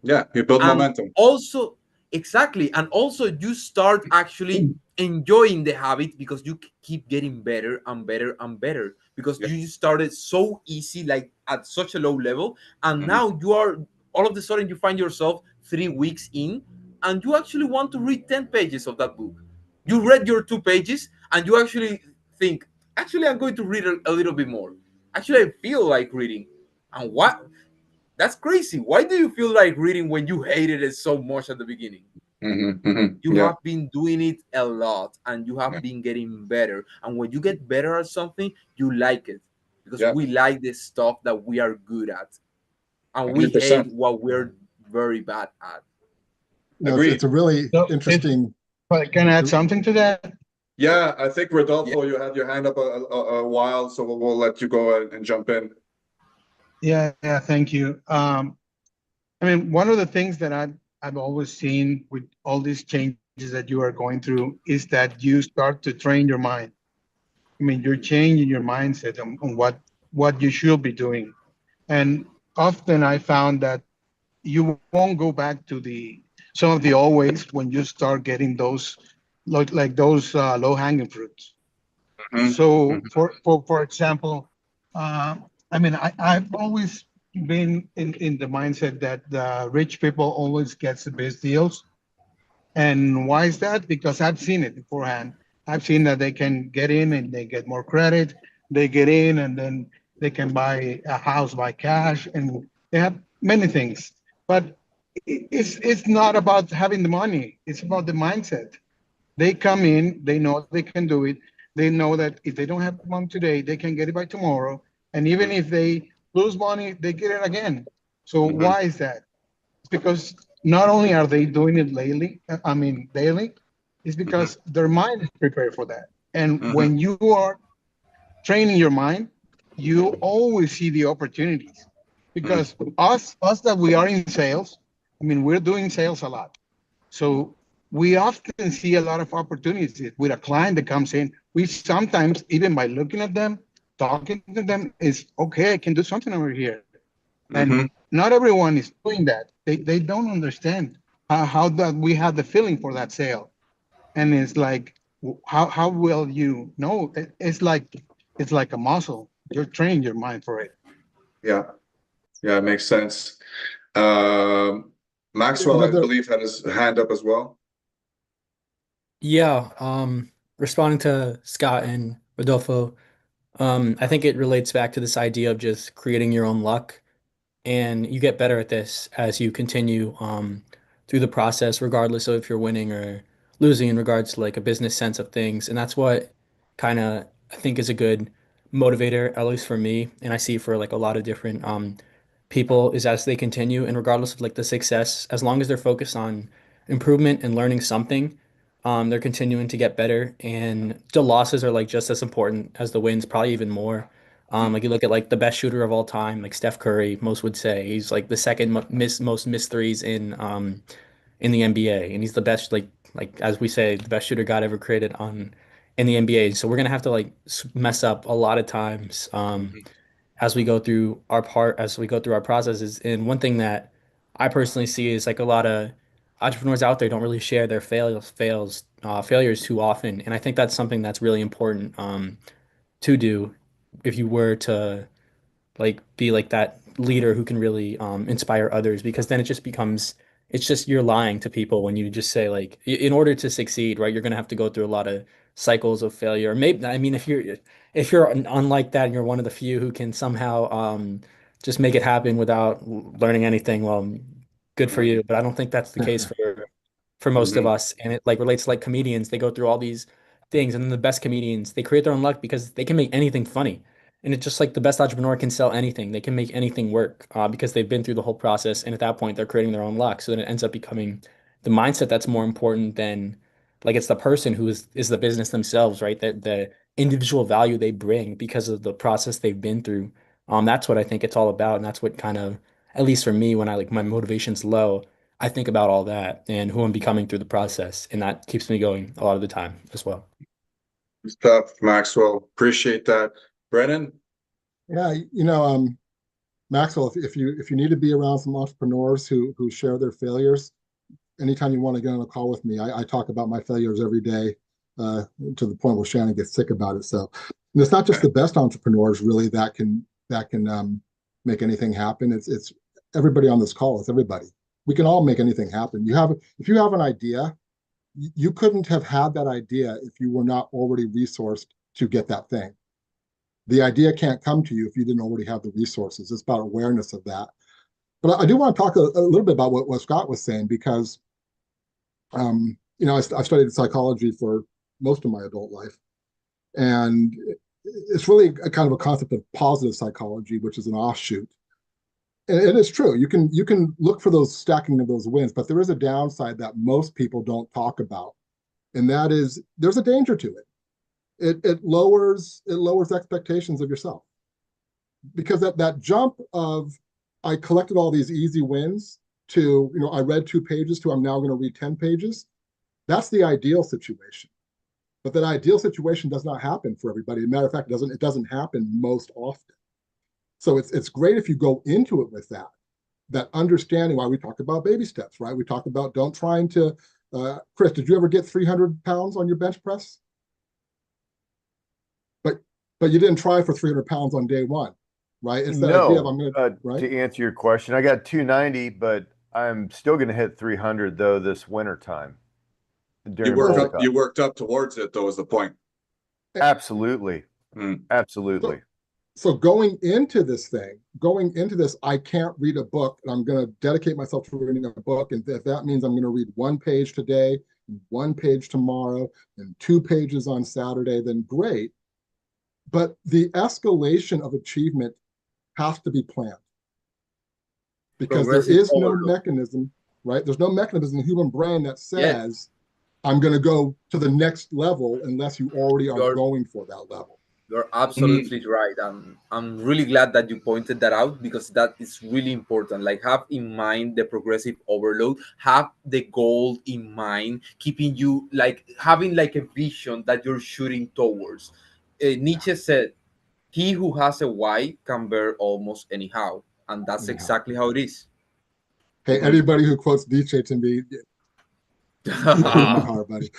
Yeah, you build momentum. Also, exactly. And also you start actually enjoying the habit because you keep getting better and better and better, because you started so easy, like at such a low level. And now you are, all of a sudden you find yourself 3 weeks in and you actually want to read 10 pages of that book. You read your 2 pages and you actually think, actually, I'm going to read a little bit more. Actually, I feel like reading. And what? That's crazy. Why do you feel like reading when you hated it so much at the beginning? You Yeah. have been doing it a lot and you have been getting better. And when you get better at something, you like it because Yeah. we like the stuff that we are good at and we 100%. hate what we're very bad at. You know, Agreed. it's a really So interesting. can I add something to that? Yeah, I think Rodolfo, you had your hand up a while, so we'll let you go and jump in. Yeah, thank you. I mean, one of the things that I've always seen with all these changes that you are going through is that you start to train your mind. I mean, you're changing your mindset on what you should be doing. And often I found that you won't go back to some of the old ways when you start getting those like those low-hanging fruits. So for example, I mean, I've always been in the mindset that the rich people always gets the best deals. And why is that? Because I've seen it beforehand. I've seen that they can get in and they get more credit. They get in and then they can buy a house by cash, and they have many things. But it's not about having the money. It's about the mindset. They come in, they know they can do it. They know that if they don't have money today, they can get it by tomorrow. And even if they lose money, they get it again. So why is that? It's because not only are they doing it daily, it's because their mind is prepared for that. And when you are training your mind, you always see the opportunities. Because us that we are in sales, I mean, we're doing sales a lot. So we often see a lot of opportunities with a client that comes in. We sometimes, even by looking at them, talking to them, is okay, I can do something over here. And not everyone is doing that. They don't understand how that we have the feeling for that sale. And it's like, how will you know? It's like a muscle. You're training your mind for it. Yeah, it makes sense. Maxwell, I believe, had his hand up as well. Yeah, responding to Scott and Rodolfo, I think it relates back to this idea of just creating your own luck. And you get better at this as you continue through the process, regardless of if you're winning or losing in regards to like a business sense of things. And that's what kind of I think is a good motivator, at least for me, and I see for like a lot of different people, is as they continue and regardless of like the success, as long as they're focused on improvement and learning something, they're continuing to get better. And the losses are like just as important as the wins, probably even more. Like you look at like the best shooter of all time, like Steph Curry, most would say he's like the second most missed threes in the NBA, and he's the best like as we say the best shooter God ever created on in the NBA. So we're gonna have to like mess up a lot of times as we go through our processes. And one thing that I personally see is like a lot of entrepreneurs out there don't really share their failures too often, and I think that's something that's really important to do if you were to like be like that leader who can really inspire others, because then it just becomes it's just you're lying to people when you just say like in order to succeed, right, you're gonna have to go through a lot of cycles of failure. Maybe I mean if you're unlike that and you're one of the few who can somehow just make it happen without learning anything, well, good for you. But I don't think that's the case for most of us. And it like relates to like comedians. They go through all these things, and then the best comedians, they create their own luck because they can make anything funny. And it's just like the best entrepreneur can sell anything. They can make anything work because they've been through the whole process. And at that point, they're creating their own luck. So then it ends up becoming the mindset that's more important than like it's the person who is the business themselves, right? That the individual value they bring because of the process they've been through. That's what I think it's all about. And that's what kind of, at least for me, when I like my motivation's low, I think about all that and who I'm becoming through the process. And that keeps me going a lot of the time as well. Stuff, Maxwell. Appreciate that. Brennan? Yeah, Maxwell, if you need to be around some entrepreneurs who share their failures, anytime you want to get on a call with me, I talk about my failures every day to the point where Shannon gets sick about it. So and it's not just the best entrepreneurs really that can make anything happen. It's everybody on this call. It's everybody. We can all make anything happen. If you have an idea you couldn't have had that idea if you were not already resourced to get that thing. The idea can't come to you if you didn't already have the resources. It's about awareness of that. But I do want to talk a little bit about what Scott was saying, because you know, I've studied psychology for most of my adult life, and it's really a kind of a concept of positive psychology, which is an offshoot. And it's true. You can look for those stacking of those wins, but there is a downside that most people don't talk about, and that is there's a danger to it. It lowers expectations of yourself, because that jump of I collected all these easy wins to, you know, I read 2 pages to I'm now going to read 10 pages. That's the ideal situation. But that ideal situation does not happen for everybody. As a matter of fact, it doesn't happen most often. So it's great if you go into it with that understanding. Why we talk about baby steps, right? We talk about don't trying to, Chris, did you ever get 300 pounds on your bench press? But you didn't try for 300 pounds on day one, right? It's that idea of I'm going to, right? To answer your question, I got 290, but I'm still going to hit 300 though this winter time. You worked up towards it, though, is the point. Absolutely. Absolutely. So going into this, I can't read a book, and I'm going to dedicate myself to reading a book. And if that means I'm going to read 1 page today, 1 page tomorrow, and 2 pages on Saturday, then great. But the escalation of achievement has to be planned, because there is no mechanism, right? There's no mechanism in the human brain that says, I'm going to go to the next level unless you already are going for that level. You're absolutely right. I'm really glad that you pointed that out, because that is really important. Like, have in mind the progressive overload, have the goal in mind, keeping you like having like a vision that you're shooting towards. Nietzsche said, he who has a why can bear almost anyhow. And that's exactly how it is. Hey, anybody who quotes Nietzsche to me, my heart, buddy.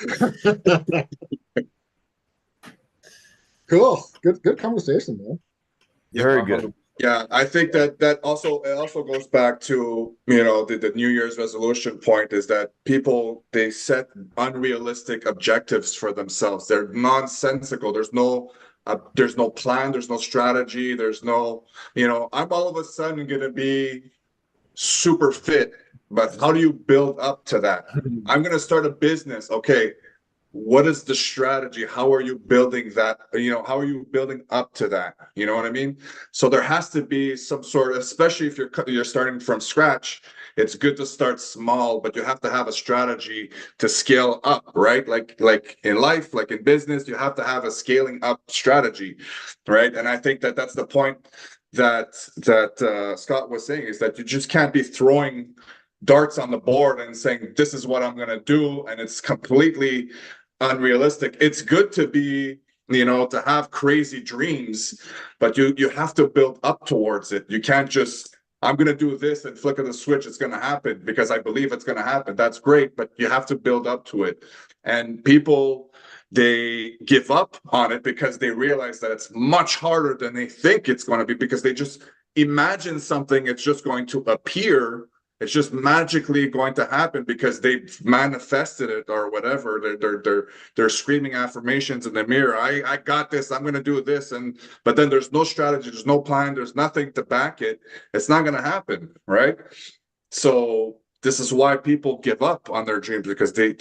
Cool. Good conversation, man. Very good. Yeah, I think that also goes back to, you know, the New Year's resolution point, is that people, they set unrealistic objectives for themselves. They're nonsensical. There's no plan, there's no strategy, there's no, you know, I'm all of a sudden going to be super fit, but how do you build up to that? I'm going to start a business. Okay, what is the strategy? How are you building that? You know, how are you building up to that? You know what I mean? So there has to be some sort of, especially if you're starting from scratch, it's good to start small, but you have to have a strategy to scale up, right? Like in life, like in business, you have to have a scaling up strategy, right? And I think that's the point that Scott was saying, is that you just can't be throwing darts on the board and saying, this is what I'm going to do, and it's completely unrealistic. It's good to be, you know, to have crazy dreams, but you have to build up towards it. You can't just, I'm going to do this and flick of the switch, it's going to happen because I believe it's going to happen. That's great, but you have to build up to it. And people, they give up on it because they realize that it's much harder than they think it's going to be, because they just imagine something, it's just going to appear, it's just magically going to happen because they've manifested it or whatever. They're screaming affirmations in the mirror. I got this. I'm going to do this, but then there's no strategy. There's no plan. There's nothing to back it. It's not going to happen, right? So this is why people give up on their dreams, because they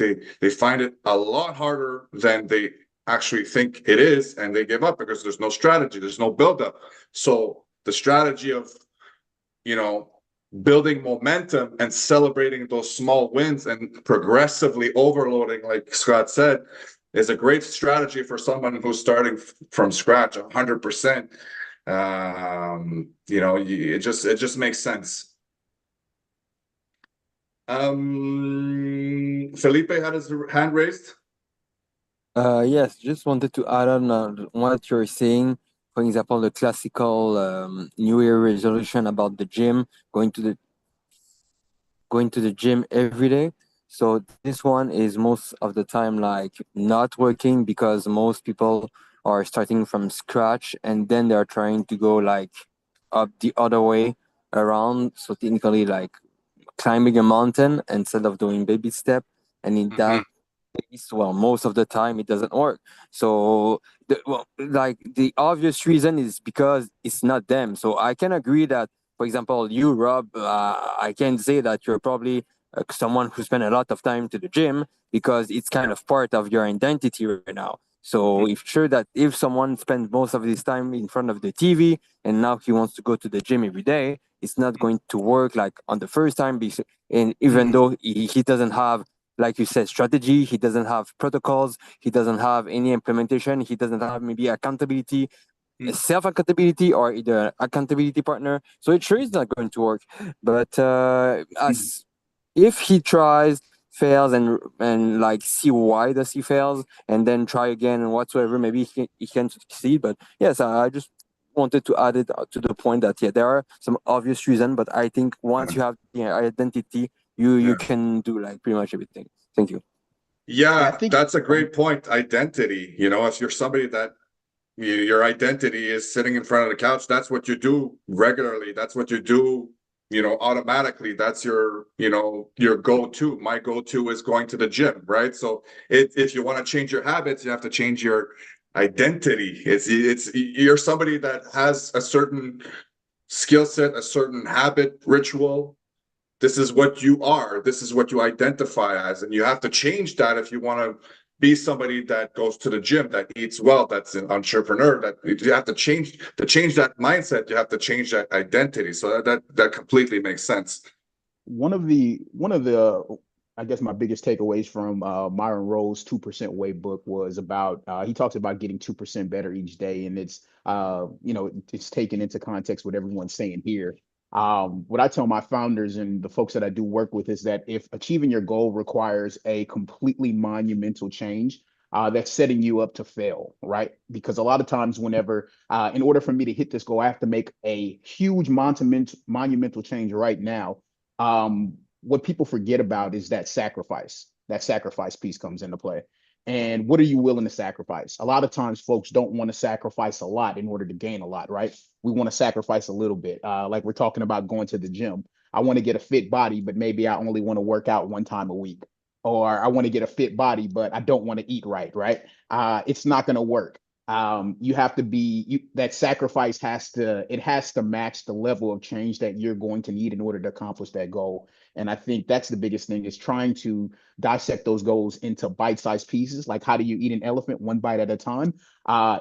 find it a lot harder than they actually think it is, and they give up because there's no strategy. There's no buildup. So the strategy of, you know, building momentum and celebrating those small wins and progressively overloading, like Scott said, is a great strategy for someone who's starting from scratch 100%. You know, it just makes sense. Felipe had his hand raised. Yes, just wanted to add on what you're saying. For example, the classical New Year resolution about the gym, going to the gym every day. So this one is most of the time like not working, because most people are starting from scratch and then they're trying to go like up the other way around. So technically like climbing a mountain instead of doing baby step. And in that well, most of the time it doesn't work. So the obvious reason is because it's not them. So I can agree that, for example, you, Rob, I can say that you're probably someone who spent a lot of time to the gym because it's kind of part of your identity right now. So if sure that if someone spends most of his time in front of the TV and now he wants to go to the gym every day, it's not going to work like on the first time. And even though he doesn't have, like you said, strategy, he doesn't have protocols, he doesn't have any implementation, he doesn't have maybe accountability, self accountability, or either accountability partner. So it sure is not going to work. But as if he tries, fails, and like see why does he fails, and then try again and whatsoever, maybe he can succeed. But yes, I just wanted to add it to the point that there are some obvious reasons, but I think once you have the identity, you can do like pretty much everything. Thank you. Yeah, that's a great point. Identity. If you're somebody that your identity is sitting in front of the couch, that's what you do regularly. That's what you do, automatically. That's your go-to. My go-to is going to the gym, right? So if you want to change your habits, you have to change your identity. It's you're somebody that has a certain skill set, a certain habit, ritual. This is what you are. This is what you identify as. And you have to change that if you want to be somebody that goes to the gym, that eats well, that's an entrepreneur. That you have to change that mindset. You have to change that identity. So that completely makes sense. One of the I guess my biggest takeaways from Myron Rowe's 2% Way book was about he talks about getting 2% better each day, and it's it's taken into context what everyone's saying here. What I tell my founders and the folks that I do work with is that if achieving your goal requires a completely monumental change, that's setting you up to fail, right? Because a lot of times, whenever, in order for me to hit this goal, I have to make a huge monumental change right now. What people forget about is that sacrifice. That sacrifice piece comes into play. And what are you willing to sacrifice? A lot of times folks don't want to sacrifice a lot in order to gain a lot, right? We want to sacrifice a little bit. Like we're talking about going to the gym. I want to get a fit body, but maybe I only want to work out one time a week. Or I want to get a fit body, but I don't want to eat right, right? It's not going to work. You have to that sacrifice has to match the level of change that you're going to need in order to accomplish that goal. And I think that's the biggest thing, is trying to dissect those goals into bite-sized pieces. Like, how do you eat an elephant one bite at a time?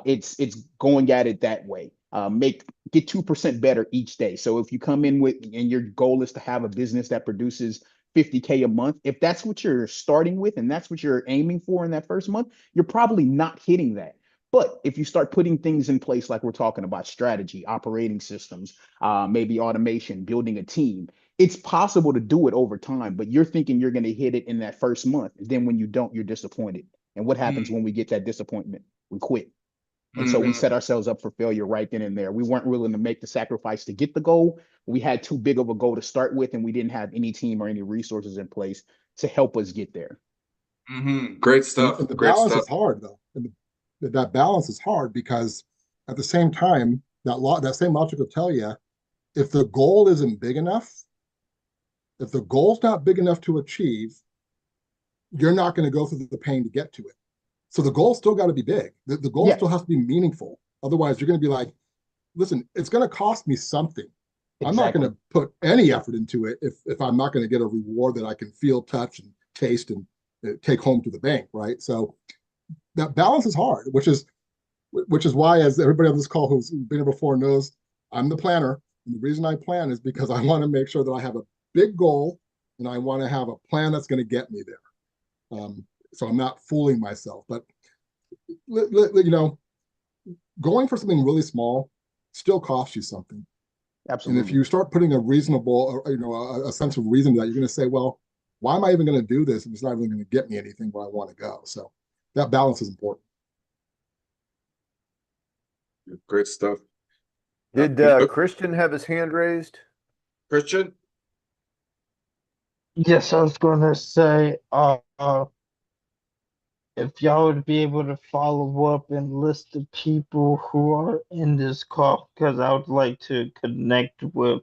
It's going at it that way. Get 2% better each day. So if you come in and your goal is to have a business that produces 50K a month, if that's what you're starting with and that's what you're aiming for in that first month, you're probably not hitting that. But if you start putting things in place, like we're talking about, strategy, operating systems, maybe automation, building a team, it's possible to do it over time. But you're thinking you're going to hit it in that first month. And then when you don't, you're disappointed. And what happens when we get that disappointment? We quit. And so we set ourselves up for failure right then and there. We weren't willing to make the sacrifice to get the goal. We had too big of a goal to start with, and we didn't have any team or any resources in place to help us get there. Great stuff. And the Great balance stuff. is hard, though. And that balance is hard because at the same time, that same logic will tell you, if the goal isn't big enough, if the goal's not big enough to achieve, you're not going to go through the pain to get to it. So the goal's still got to be big. The goal still has to be meaningful. Otherwise, you're going to be like, listen, it's going to cost me something. I'm not going to put any effort into it if I'm not going to get a reward that I can feel, touch, and taste and take home to the bank, right? So that balance is hard, which is why, as everybody on this call who's been here before knows, I'm the planner. And the reason I plan is because I want to make sure that I have a big goal and I want to have a plan that's going to get me there. So I'm not fooling myself. But going for something really small still costs you something. Absolutely. And if you start putting a reasonable, a sense of reason to that, you're going to say, well, why am I even going to do this if it's not even going to get me anything where I want to go? So that balance is important. Great stuff. Did Christian have his hand raised? Christian? Yes, I was going to say, if y'all would be able to follow up and list the people who are in this call, because I would like to connect with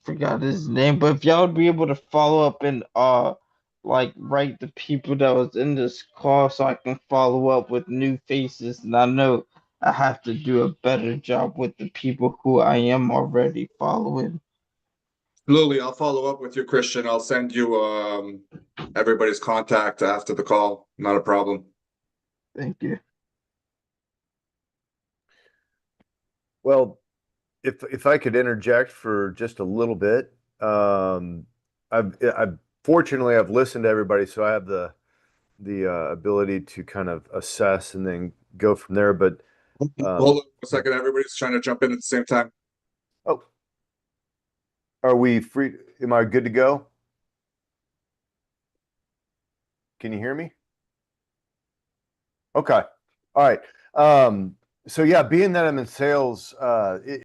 forgot his name, but if y'all would be able to follow up and like write the people that was in this call so I can follow up with new faces, and I know I have to do a better job with the people who I am already following. Lily, I'll follow up with you, Christian. I'll send you everybody's contact after the call. Not a problem. Thank you. Well, if I could interject for just a little bit, I've fortunately I've listened to everybody, so I have the ability to kind of assess and then go from there. But Hold on a second, everybody's trying to jump in at the same time. oh, are we free? Am I good to go? Can you hear me? Okay. All right. So yeah, being that I'm in sales,